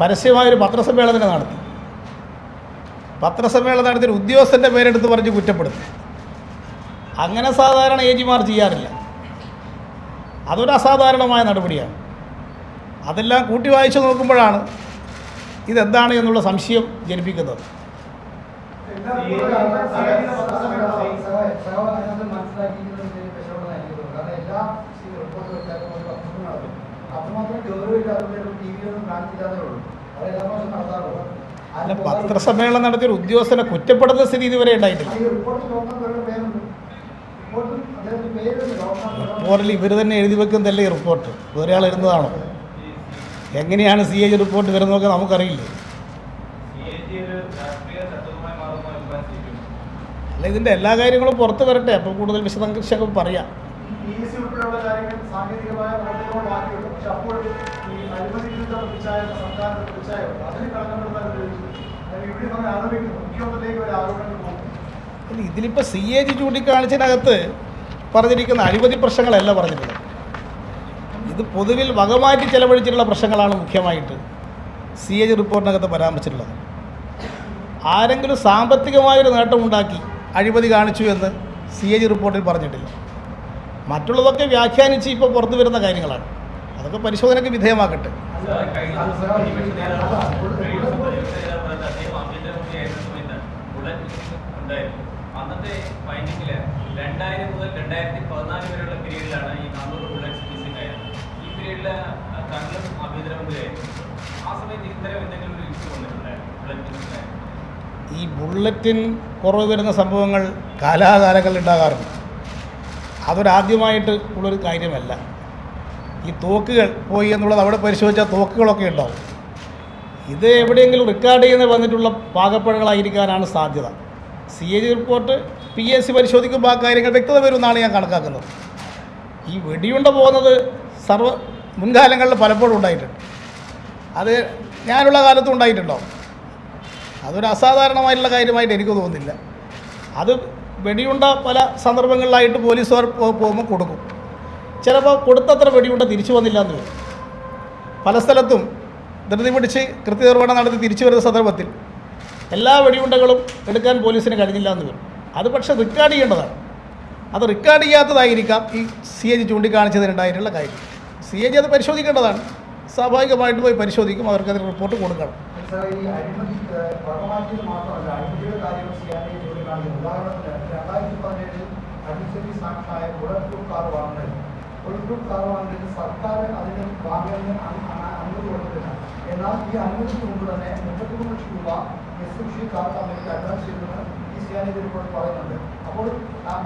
പരസ്യമായൊരു പത്രസമ്മേളനം നടത്തി. പത്രസമ്മേളനം നടത്തിയ ഉദ്യോഗസ്ഥൻ്റെ പേരെടുത്ത് പറഞ്ഞ് കുറ്റപ്പെടുത്തി. അങ്ങനെ സാധാരണ AGമാർ ചെയ്യാറില്ല. അതൊരു അസാധാരണമായ നടപടിയാണ്. അതെല്ലാം കൂട്ടി വായിച്ചു നോക്കുമ്പോഴാണ് ഇതെന്താണ് എന്നുള്ള സംശയം ജനിപ്പിക്കുന്നത്. അല്ല, പത്രസമ്മേളനം നടത്തിയ ഒരു ഉദ്യോഗസ്ഥനെ കുറ്റപ്പെടുന്ന സ്ഥിതി ഇതുവരെ ഉണ്ടായിട്ടില്ല. റിപ്പോർട്ടിൽ ഇവർ തന്നെ എഴുതി വെക്കുന്നതല്ലേ ഈ റിപ്പോർട്ട്, വേറെ ആൾ എഴുതുന്നതാണോ? എങ്ങനെയാണ് CAG റിപ്പോർട്ട് വരുന്നതൊക്കെ നമുക്കറിയില്ലേ? അല്ല, ഇതിൻ്റെ എല്ലാ കാര്യങ്ങളും പുറത്ത് വരട്ടെ, അപ്പോൾ കൂടുതൽ വിശദാംശങ്ങൾ പറയാം. ഇതിലിപ്പോൾ CAG ചൂണ്ടിക്കാണിച്ചതിനകത്ത് പറഞ്ഞിരിക്കുന്ന അഴിമതി പ്രശ്നങ്ങളല്ല പറഞ്ഞിട്ടുള്ളത്. ഇത് പൊതുവിൽ വകമാറ്റി ചെലവഴിച്ചിട്ടുള്ള പ്രശ്നങ്ങളാണ് മുഖ്യമായിട്ട് CAG റിപ്പോർട്ടിനകത്ത് പരാമർശിച്ചിട്ടുള്ളത്. ആരെങ്കിലും സാമ്പത്തികമായൊരു നേട്ടമുണ്ടാക്കി അഴിമതി കാണിച്ചു എന്ന് CAG റിപ്പോർട്ടിൽ പറഞ്ഞിട്ടില്ല. മറ്റുള്ളതൊക്കെ വ്യാഖ്യാനിച്ച് ഇപ്പോൾ പുറത്തു വരുന്ന കാര്യങ്ങളാണ്. അതൊക്കെ പരിശോധനയ്ക്ക് വിധേയമാക്കട്ടെ. അന്നത്തെ ഫൈൻഡിങ്ങിൽ 2000 മുതൽ 2014 വരെയുള്ള പീരീഡിലാണ് ഈ 400 ബുള്ളറ്റ്സ് മിസ്സിംഗ് ആയത്. ഈ പീരീഡിൽ താങ്കളും ആഭ്യന്തരമന്ത്രിയായിരുന്നു. ആ സമയത്ത് ഇത്തരം എന്തെങ്കിലും ഒരു ഇഷ്യൂ വന്നിട്ടുണ്ടായിരുന്നു? ബുള്ളറ്റ് മിസ്സിംഗ് ഈ ബുള്ളറ്റിൻ കുറവ് വരുന്ന സംഭവങ്ങൾ കാലാകാലങ്ങളിൽ ഉണ്ടാകാറുണ്ട്. അതൊരാദ്യമായിട്ട് ഉള്ളൊരു കാര്യമല്ല. ഈ തോക്കുകൾ പോയി എന്നുള്ളത് അവിടെ പരിശോധിച്ചാൽ തോക്കുകളൊക്കെ ഉണ്ടാവും. ഇത് എവിടെയെങ്കിലും റെക്കോർഡ് ചെയ്യുന്ന വന്നിട്ടുള്ള പാകപ്പിഴകളായിരിക്കാനാണ് സാധ്യത. CAG റിപ്പോർട്ട് PSC പരിശോധിക്കുമ്പോൾ ആ കാര്യങ്ങൾ വ്യക്തത വരുമെന്നാണ് ഞാൻ കണക്കാക്കുന്നത്. ഈ വെടിയുണ്ട പോകുന്നത് മുൻകാലങ്ങളിൽ പലപ്പോഴും ഉണ്ടായിട്ടുണ്ട്. അത് ഞാനുള്ള കാലത്തും ഉണ്ടായിട്ടുണ്ടാവും. അതൊരു അസാധാരണമായിട്ടുള്ള കാര്യമായിട്ട് എനിക്ക് തോന്നുന്നില്ല. അത് വെടിയുണ്ട പല സന്ദർഭങ്ങളിലായിട്ട് പോലീസുകാർ പോകുമ്പോൾ കൊടുക്കും. ചിലപ്പോൾ കൊടുത്തത്ര വെടിയുണ്ട തിരിച്ചു വന്നില്ല എന്ന് വരും. പല സ്ഥലത്തും ധൃതി പിടിച്ച് കൃത്യനിർവഹണം നടത്തി തിരിച്ചു വരുന്ന സന്ദർഭത്തിൽ എല്ലാ വെടിയുണ്ടകളും എടുക്കാൻ പോലീസിന് കഴിഞ്ഞില്ല എന്ന് വരും. അത് പക്ഷേ റെക്കോർഡ് ചെയ്യേണ്ടതാണ്. അത് റെക്കോർഡ് ചെയ്യാത്തതായിരിക്കാം ഈ CAG ചൂണ്ടിക്കാണിച്ചതിനുണ്ടായിട്ടുള്ള കാര്യം. CAG അത് പരിശോധിക്കേണ്ടതാണ്. സ്വാഭാവികമായിട്ട് പോയി പരിശോധിക്കും. അവർക്ക് അതിന് റിപ്പോർട്ട് കൊടുക്കണം. സർക്കാർ അതിന് വാങ്ങുന്നതിന് അനുമതി കൊടുത്തിട്ടില്ല. എന്നാൽ ഈ അനുമതിക്ക് മുമ്പ് തന്നെ 33 ലക്ഷം രൂപ SMC കാർ കമ്പനിക്ക് അഡ്വാൻസ് ചെയ്തെന്ന് ഈ CAG റിപ്പോർട്ട് പറയുന്നുണ്ട്. അപ്പോൾ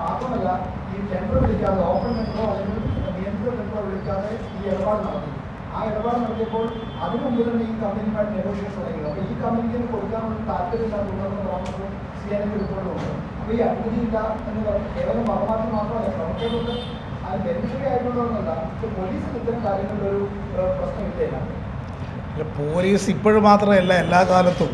മാത്രമല്ല ഈ ടെൻഡർ വിളിക്കാതെ ഓപ്പൺ ടെൻഡറോ അല്ലെങ്കിൽ നിയന്ത്രിത ടെൻഡറോ വിളിക്കാതെ ഈ ഇടപാട് നടത്തി. ആ ഇടപാട് നടത്തിയപ്പോൾ അതിനു മുമ്പ് തന്നെ ഈ കമ്പനിയുമായിട്ട് നെഗോഷിയേഷൻ തുടങ്ങി. അപ്പോൾ ഈ കമ്പനിക്ക് കൊടുക്കാനുള്ള താല്പര്യമില്ലാത്തതുകൊണ്ടെന്ന് പറയുന്നത് CAG റിപ്പോർട്ടിലുണ്ട്. അപ്പോൾ ഈ അനുമതിയില്ല എന്ന് പറയുന്നത് കേവലം മതമാറ്റം മാത്രമല്ല, പ്രവർത്തകർക്ക് അത് ബെനിഫിറ്റ് ആയിട്ടുള്ളതെന്നല്ല. പോലീസിന് ഇത്തരം കാര്യങ്ങളുടെ ഒരു പ്രശ്നമില്ല. പോലീസ് ഇപ്പോഴും മാത്രമല്ല, എല്ലാ കാലത്തും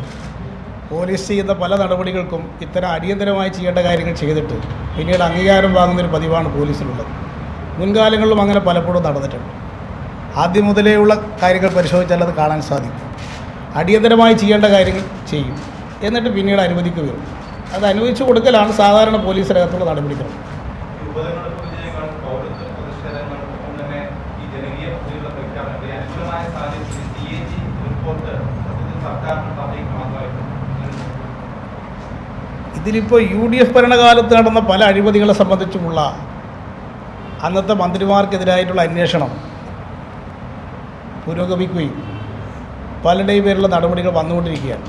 പോലീസ് ചെയ്യുന്ന പല നടപടികൾക്കും ഇത്തരം അടിയന്തരമായി ചെയ്യേണ്ട കാര്യങ്ങൾ ചെയ്തിട്ട് പിന്നീട് അംഗീകാരം വാങ്ങുന്നൊരു പതിവാണ് പോലീസിലുള്ളത്. മുൻകാലങ്ങളിലും അങ്ങനെ പലപ്പോഴും നടന്നിട്ടുണ്ട്. ആദ്യം മുതലേ ഉള്ള കാര്യങ്ങൾ പരിശോധിച്ചാൽ അത് കാണാൻ സാധിക്കും. അടിയന്തരമായി ചെയ്യേണ്ട കാര്യങ്ങൾ ചെയ്യും, എന്നിട്ട് പിന്നീട് അനുവദിക്ക് വരും. അത് അനുവദിച്ചു കൊടുക്കലാണ് സാധാരണ പോലീസിനകത്തുള്ള നടപടികൾ. ഇതിലിപ്പോൾ UDF ഭരണകാലത്ത് നടന്ന പല അഴിമതികളെ സംബന്ധിച്ചുമുള്ള അന്നത്തെ മന്ത്രിമാർക്കെതിരായിട്ടുള്ള അന്വേഷണം പുരോഗമിക്കുകയും പലരുടെയും പേരുള്ള നടപടികൾ വന്നുകൊണ്ടിരിക്കുകയാണ്.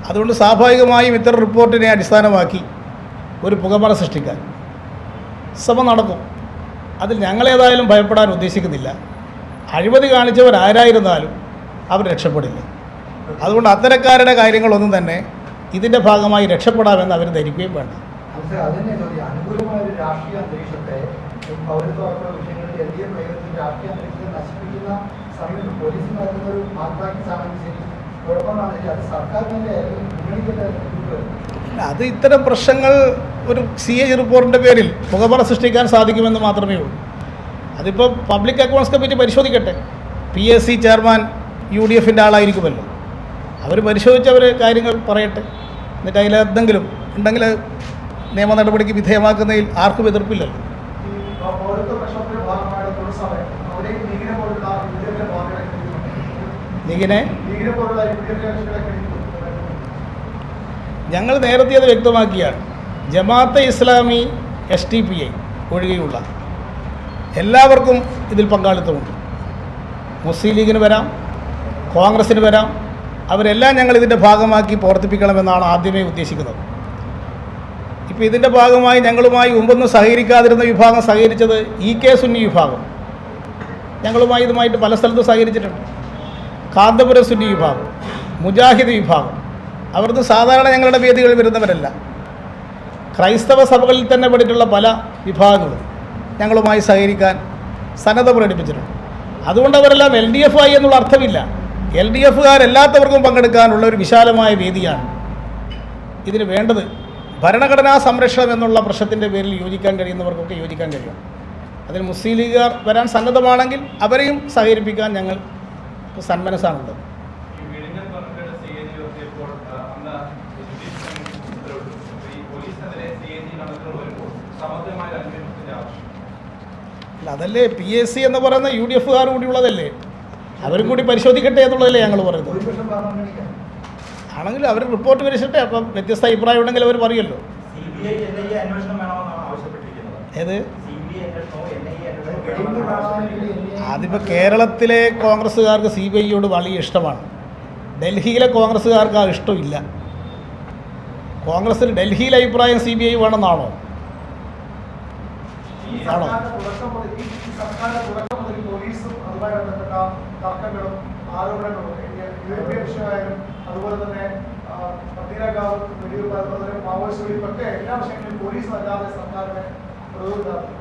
അതുകൊണ്ട് സ്വാഭാവികമായും ഇത്തരം റിപ്പോർട്ടിനെ അടിസ്ഥാനമാക്കി ഒരു പുകമറ സൃഷ്ടിക്കാൻ ശ്രമം നടക്കും. അതിൽ ഞങ്ങളേതായാലും ഭയപ്പെടാൻ ഉദ്ദേശിക്കുന്നില്ല. അഴിമതി കാണിച്ചവരാരായിരുന്നാലും അവർ രക്ഷപ്പെടില്ല. അതുകൊണ്ട് അത്തരക്കാരുടെ കാര്യങ്ങളൊന്നും തന്നെ ഇതിൻ്റെ ഭാഗമായി രക്ഷപ്പെടാമെന്ന് അവർ ധരിക്കുകയും വേണ്ട. അനുകൂലമായ ഒരു രാഷ്ട്രീയ അന്തരീക്ഷത്തെ പൗരത്വ വിഷയങ്ങളിൽ LDF പ്രയോഗത്തിൽ രാഷ്ട്രീയ അന്തരീക്ഷത്തെ നശിപ്പിക്കുന്ന സമയത്ത് പോലീസ് നടത്തുന്ന ഒരു മാർപ്പാക്കിംഗ് സാധനം ശരി കുഴപ്പമാണെങ്കിൽ അത് സർക്കാരിൻ്റെ മുന്നണിക്കല്ല. അത് ഇത്തരം പ്രശ്നങ്ങൾ ഒരു CAG റിപ്പോർട്ടിൻ്റെ പേരിൽ പുകമറ സൃഷ്ടിക്കാൻ സാധിക്കുമെന്ന് മാത്രമേ ഉള്ളൂ. അതിപ്പോൾ പബ്ലിക് അക്കൗണ്ട്സ് കമ്മിറ്റി പരിശോധിക്കട്ടെ. PSC ചെയർമാൻ UDFൻ്റെ ആളായിരിക്കുമല്ലോ. അവർ പരിശോധിച്ച് അവർ കാര്യങ്ങൾ പറയട്ടെ. എന്നിട്ട് അതിലെന്തെങ്കിലും ഉണ്ടെങ്കിൽ നിയമ നടപടിക്ക് വിധേയമാക്കുന്നതിൽ ആർക്കും എതിർപ്പില്ലല്ലോ. ലീഗിനെ ഞങ്ങൾ നേരത്തെ അത് വ്യക്തമാക്കിയാണ്. ജമാഅത്തെ ഇസ്ലാമി STPI ഒഴികെയുള്ള എല്ലാവർക്കും ഇതിൽ പങ്കാളിത്തമുണ്ട്. മുസ്ലിം ലീഗിന് വരാം, കോൺഗ്രസ്സിന് വരാം. അവരെല്ലാം ഞങ്ങൾ ഇതിൻ്റെ ഭാഗമാക്കി പ്രവർത്തിപ്പിക്കണമെന്നാണ് ആദ്യമേ ഉദ്ദേശിക്കുന്നത്. ഇപ്പോൾ ഇതിൻ്റെ ഭാഗമായി ഞങ്ങളുമായി മുമ്പൊന്നും സഹകരിക്കാതിരുന്ന വിഭാഗം സഹകരിച്ചത് EK സുന്നി വിഭാഗം. ഞങ്ങളുമായി ഇതുമായിട്ട് പല സ്ഥലത്തും സഹകരിച്ചിട്ടുണ്ട്. കാന്തപുരം സുന്നി വിഭാഗം, മുജാഹിദ് വിഭാഗം, അവിടുന്ന് സാധാരണ ഞങ്ങളുടെ വേദികളിൽ വരുന്നവരല്ല. ക്രൈസ്തവ സഭകളിൽ തന്നെ പെട്ടിട്ടുള്ള പല വിഭാഗങ്ങളും ഞങ്ങളുമായി സഹകരിക്കാൻ സന്നദ്ധ പ്രകടിപ്പിച്ചിട്ടുണ്ട്. അതുകൊണ്ട് അവരെല്ലാം LDF ആയി എന്നുള്ള അർത്ഥമില്ല. LDFകാരെല്ലാത്തവർക്കും പങ്കെടുക്കാനുള്ള ഒരു വിശാലമായ വേദിയാണ് ഇതിന് വേണ്ടത്. ഭരണഘടനാ സംരക്ഷണം എന്നുള്ള പ്രശ്നത്തിൻ്റെ പേരിൽ യോജിക്കാൻ കഴിയുന്നവർക്കൊക്കെ യോജിക്കാൻ കഴിയും. അതിൽ മുസ്ലിം ലീഗുകാർ വരാൻ സന്നദ്ധമാണെങ്കിൽ അവരെയും സഹകരിപ്പിക്കാൻ ഞങ്ങൾ സന്മനസ്സാണുള്ളത്. അതല്ലേ PSC എന്ന് പറയുന്ന UDFകാർ കൂടിയുള്ളതല്ലേ, അവരും കൂടി പരിശോധിക്കട്ടെ എന്നുള്ളതല്ലേ ഞങ്ങൾ പറയുന്നത്. ആണെങ്കിൽ അവർ റിപ്പോർട്ട് വരച്ചിട്ടെ. അപ്പം വ്യത്യസ്ത അഭിപ്രായം ഉണ്ടെങ്കിൽ അവർ പറയുമല്ലോ. ഏത് അതിപ്പോൾ കേരളത്തിലെ കോൺഗ്രസ്സുകാർക്ക് CBIയോട് വലിയ ഇഷ്ടമാണ്. ഡൽഹിയിലെ കോൺഗ്രസ്സുകാർക്ക് ആ ഇഷ്ടമില്ല. കോൺഗ്രസിന് ഡൽഹിയിലെ അഭിപ്രായം CBI വേണമെന്നാണോ? ഈ സർക്കാരിന്റെ തുടക്കം മുതൽ പോലീസും അതുമായി ബന്ധപ്പെട്ട തർക്കങ്ങളും ആരോപണങ്ങളും UAP വിഷയമായാലും അതുപോലെ തന്നെ പട്ടീരക്കാവ് വെടിവെപ്പ് അതുപോലെ തന്നെ മാവോയിസ്റ്റ് വെടിവെപ്പൊക്കെ എല്ലാ വിഷയങ്ങളിലും പോലീസ് അല്ലാതെ സർക്കാരിനെ പ്രതിരോധിക്കാറുണ്ട്.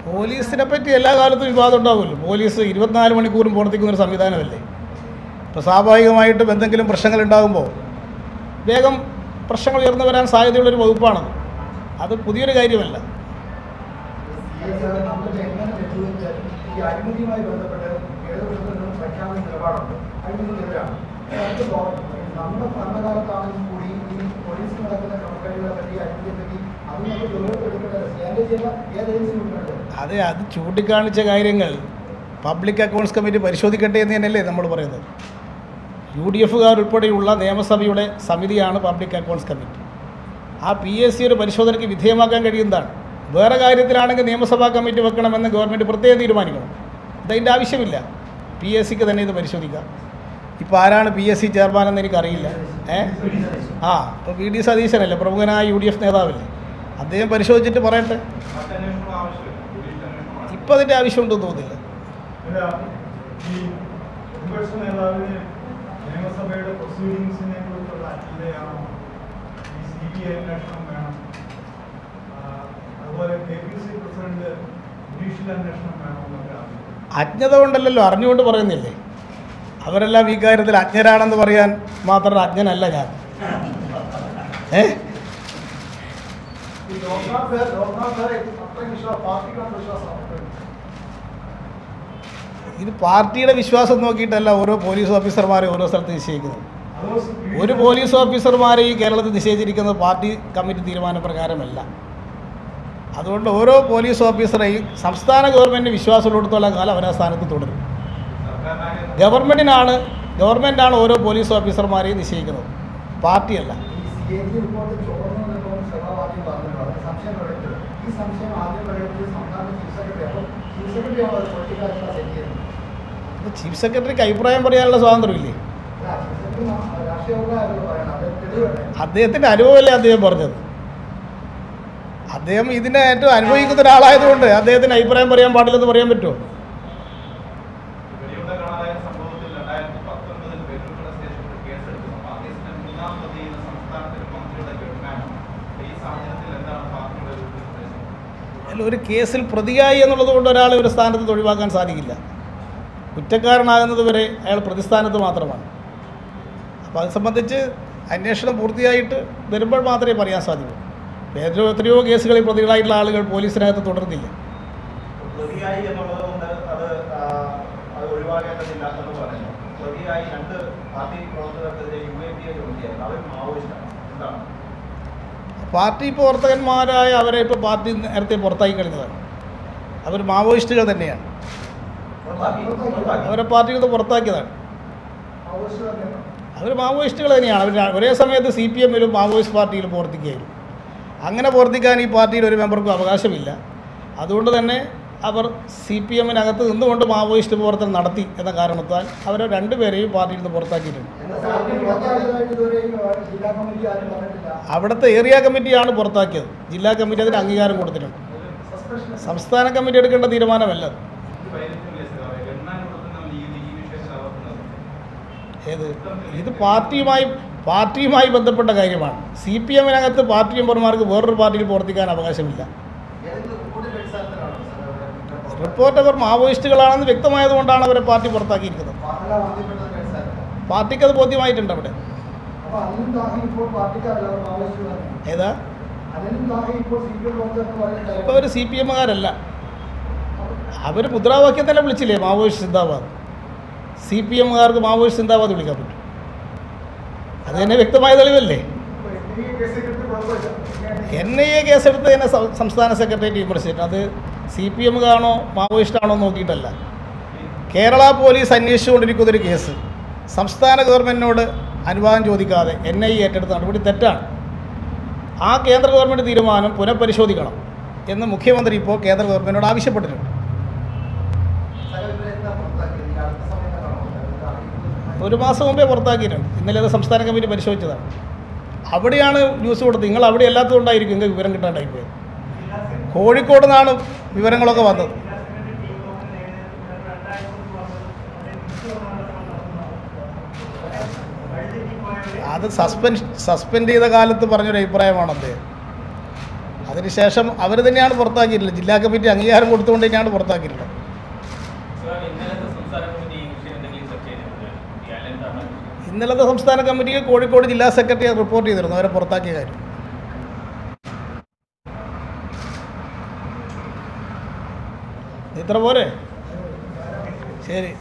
പോലീസിനെ പറ്റി എല്ലാ കാലത്തും വിവാദം ഉണ്ടാവുമല്ലോ. പോലീസ് 24 മണിക്കൂറും പ്രവർത്തിക്കുന്നൊരു സംവിധാനമല്ലേ. ഇപ്പോൾ സ്വാഭാവികമായിട്ടും എന്തെങ്കിലും പ്രശ്നങ്ങൾ ഉണ്ടാകുമ്പോൾ വേഗം പ്രശ്നങ്ങൾ ഉയർന്നു വരാൻ സാധ്യതയുള്ളൊരു വകുപ്പാണത്. അത് പുതിയൊരു കാര്യമല്ല. ഈ അഴിമതിയുമായി ബന്ധപ്പെട്ട് ഇടതുപക്ഷത്തിനും പ്രഖ്യാപന നിലപാടുണ്ട്. അഴിമതിക്കെതിരാണ്. നമ്മുടെ ഭരണകാലത്താണെങ്കിൽ കൂടി ഈ പോലീസിൽ നടക്കുന്ന ക്രമക്കേടുകളെ പറ്റി അഴിമതിയെ പറ്റി അത് നമ്മൾ ഗൗരവപ്പെടുക്കേണ്ടത് ഏത് അത് ചൂണ്ടിക്കാണിച്ച കാര്യങ്ങൾ പബ്ലിക് അക്കൗണ്ട്സ് കമ്മിറ്റി പരിശോധിക്കട്ടെ എന്ന് തന്നെയല്ലേ നമ്മൾ പറയുന്നത്. UDFകാർ ഉൾപ്പെടെയുള്ള നിയമസഭയുടെ സമിതിയാണ് പബ്ലിക് അക്കൗണ്ട്സ് കമ്മിറ്റി. ആ PSC ഒരു പരിശോധനയ്ക്ക് വിധേയമാക്കാൻ കഴിയുന്നതാണ്. വേറെ കാര്യത്തിലാണെങ്കിൽ നിയമസഭാ കമ്മിറ്റി വെക്കണമെന്ന് ഗവൺമെൻറ് പ്രത്യേകം തീരുമാനിക്കണം. ഇതതിൻ്റെ ആവശ്യമില്ല. PSCക്ക് തന്നെ ഇത് പരിശോധിക്കാം. ഇപ്പോൾ ആരാണ് PSC ചെയർമാനെന്ന് എനിക്കറിയില്ല. ഇപ്പോൾ VD സതീശനല്ലേ, പ്രമുഖനായ UDF നേതാവല്ലേ, അദ്ദേഹം പരിശോധിച്ചിട്ട് പറയട്ടെ. ഇപ്പം അതിൻ്റെ ആവശ്യമുണ്ടെന്ന് തോന്നുന്നില്ല. നിയമസഭയുടെ പ്രൊസീഡിങ്സിനെ കുറിച്ചുള്ള അജണ്ടയാണോ ഈ CBI അന്വേഷണം വേണം, അതുപോലെ KPC പ്രസിഡന്റ് ജുഡീഷ്യൽ അന്വേഷണം വേണമെന്നൊക്കെ അജ്ഞത കൊണ്ടല്ലല്ലോ, അറിഞ്ഞുകൊണ്ട് പറയുന്നില്ലേ. അവരെല്ലാം ഈ കാര്യത്തിൽ അജ്ഞരാണെന്ന് പറയാൻ മാത്രം അജ്ഞനല്ല ഞാൻ. ഇത് പാർട്ടിയുടെ വിശ്വാസം നോക്കിയിട്ടല്ല ഓരോ പോലീസ് ഓഫീസർമാരെ ഓരോ സ്ഥലത്ത് നിശ്ചയിക്കുന്നത്. ഒരു പോലീസ് ഓഫീസർമാരെ ഈ കേരളത്തിൽ നിശ്ചയിച്ചിരിക്കുന്നത് പാർട്ടി കമ്മിറ്റി തീരുമാനപ്രകാരമല്ല. അതുകൊണ്ട് ഓരോ പോലീസ് ഓഫീസറെയും സംസ്ഥാന ഗവൺമെൻറ് വിശ്വാസമുള്ളിടത്തോളം കാലം അവരാ സ്ഥാനത്ത് തുടരും. ഗവൺമെൻറ്റാണ് ഓരോ പോലീസ് ഓഫീസർമാരെയും നിശ്ചയിക്കുന്നത്, പാർട്ടിയല്ല. ചീഫ് സെക്രട്ടറിക്ക് അഭിപ്രായം പറയാനുള്ള സ്വാതന്ത്ര്യമില്ലേ? അദ്ദേഹത്തിൻ്റെ അനുഭവമല്ലേ അദ്ദേഹം പറഞ്ഞത്. അദ്ദേഹം ഇതിനെ ഏറ്റവും അനുഭവിക്കുന്ന ഒരാളായതുകൊണ്ട് അദ്ദേഹത്തിന് അഭിപ്രായം പറയാൻ പാടില്ലെന്ന് പറയാൻ പറ്റുമോ? അല്ല, ഒരു കേസിൽ പ്രതിയായി എന്നുള്ളത് കൊണ്ട് ഒരാളെ ഒരു സ്ഥാനത്ത് ഒഴിവാക്കാൻ സാധിക്കില്ല. കുറ്റക്കാരനാകുന്നത് വരെ അയാൾ പ്രതിസ്ഥാനത്ത് മാത്രമാണ്. അപ്പോൾ അത് സംബന്ധിച്ച് അന്വേഷണം പൂർത്തിയായിട്ട് വരുമ്പോൾ മാത്രമേ പറയാൻ സാധിക്കൂ. എത്രയോ കേസുകളിൽ പ്രതികളായിട്ടുള്ള ആളുകൾ പോലീസിനകത്ത് തുടർന്നില്ല. പ്രതിയായി എന്നുള്ളത് കൊണ്ട് അത് ഒഴിവാക്കേണ്ടതില്ല എന്ന് പറഞ്ഞു. പ്രതിയായി 2 പാർട്ടി പ്രവർത്തകർക്കെതിരെ UAP ചുമത്തിയായിരുന്നു. അവർ മാവോയിസ്റ്റാണ്. എന്താണ് പാർട്ടി പ്രവർത്തകന്മാരായ അവരെ ഇപ്പോൾ പാർട്ടി നേരത്തെ പുറത്താക്കി കഴിഞ്ഞതാണ്. അവർ മാവോയിസ്റ്റുകൾ തന്നെയാണ്. അവരെ പാർട്ടിയിൽ നിന്ന് പുറത്താക്കിയതാണ്. അവർ മാവോയിസ്റ്റുകൾ തന്നെയാണ്. അവർ ഒരേ സമയത്ത് CPMലും മാവോയിസ്റ്റ് പാർട്ടിയിലും പ്രവർത്തിക്കുകയായിരുന്നു. അങ്ങനെ പ്രവർത്തിക്കാൻ ഈ പാർട്ടിയിൽ ഒരു മെമ്പർക്കും അവകാശമില്ല. അതുകൊണ്ട് തന്നെ അവർ CPMനകത്ത് നിന്നുകൊണ്ട് മാവോയിസ്റ്റ് പ്രവർത്തനം നടത്തി എന്ന കാരണത്താൽ അവരെ 2 പേരെയും പാർട്ടിയിൽ നിന്ന് പുറത്താക്കിയിട്ടുണ്ട്. അവിടുത്തെ ഏരിയ കമ്മിറ്റിയാണ് പുറത്താക്കിയത്. ജില്ലാ കമ്മിറ്റി അതിന് അംഗീകാരം കൊടുത്തിട്ടുണ്ട്. സംസ്ഥാന കമ്മിറ്റി എടുക്കേണ്ട തീരുമാനമല്ല. ഇത് പാർട്ടിയുമായി ബന്ധപ്പെട്ട കാര്യമാണ്. CPMനകത്ത് പാർട്ടി മെമ്പർമാർക്ക് വേറൊരു പാർട്ടിയിൽ പ്രവർത്തിക്കാൻ അവകാശമില്ല. റിപ്പോർട്ട് അവർ മാവോയിസ്റ്റുകളാണെന്ന് വ്യക്തമായതുകൊണ്ടാണ് അവരെ പാർട്ടി പുറത്താക്കിയിരിക്കുന്നത്. പാർട്ടിക്ക് അത് ബോധ്യമായിട്ടുണ്ട്. അവിടെ ഏതാ ഇപ്പോൾ അവർ CPMകാരല്ല. അവർ മുദ്രാവാക്യം തന്നെ വിളിച്ചില്ലേ മാവോയിസ്റ്റ് സിന്ദാബാദ്. CPMകാർക്ക് മാവോയിസ്റ്റ് സിന്ദാബാദ് വിളിക്കാൻ പറ്റും. അത് തന്നെ വ്യക്തമായ തെളിവല്ലേ. NIA കേസെടുത്തതിനെ സംസ്ഥാന സെക്രട്ടേറിയറ്റ് വിമർശിച്ചിട്ട് അത് CPMകാണോ മാവോയിസ്റ്റാണോ നോക്കിയിട്ടല്ല. കേരള പോലീസ് അന്വേഷിച്ചുകൊണ്ടിരിക്കുന്നൊരു കേസ് സംസ്ഥാന ഗവൺമെൻറ്റിനോട് അനുവാദം ചോദിക്കാതെ NIA ഏറ്റെടുത്ത നടപടി തെറ്റാണ്. ആ കേന്ദ്ര ഗവൺമെൻറ് തീരുമാനം പുനഃപരിശോധിക്കണം എന്ന് മുഖ്യമന്ത്രി ഇപ്പോൾ കേന്ദ്ര ഗവൺമെൻറ്റിനോട് ആവശ്യപ്പെട്ടിട്ടുണ്ട്. ഒരു മാസം മുമ്പേ പുറത്താക്കിയിട്ടുണ്ട്. ഇന്നലെ അത് സംസ്ഥാന കമ്മിറ്റി പരിശോധിച്ചതാണ്. അവിടെയാണ് ന്യൂസ് കൊടുത്തത്. നിങ്ങൾ അവിടെ അല്ലാത്തതുകൊണ്ടായിരിക്കും നിങ്ങൾക്ക് വിവരം കിട്ടാണ്ടായിപ്പോയത്. കോഴിക്കോട് നിന്നാണ് വിവരങ്ങളൊക്കെ വന്നത്. അത് സസ്പെൻഡ് ചെയ്ത കാലത്ത് പറഞ്ഞൊരു അഭിപ്രായമാണ് അദ്ദേഹം. അതിനുശേഷം അവർ തന്നെയാണ് പുറത്താക്കിയിട്ടുള്ളത്. ജില്ലാ കമ്മിറ്റി അംഗീകാരം കൊടുത്തുകൊണ്ട് തന്നെയാണ് പുറത്താക്കിയിട്ടുള്ളത്. ഇന്നലത്തെ സംസ്ഥാന കമ്മിറ്റിക്ക് കോഴിക്കോട് ജില്ലാ സെക്രട്ടറി റിപ്പോർട്ട് ചെയ്തിരുന്നു അവരെ പുറത്താക്കിയ കാര്യം. ഇത്ര പോരെ? ശരി.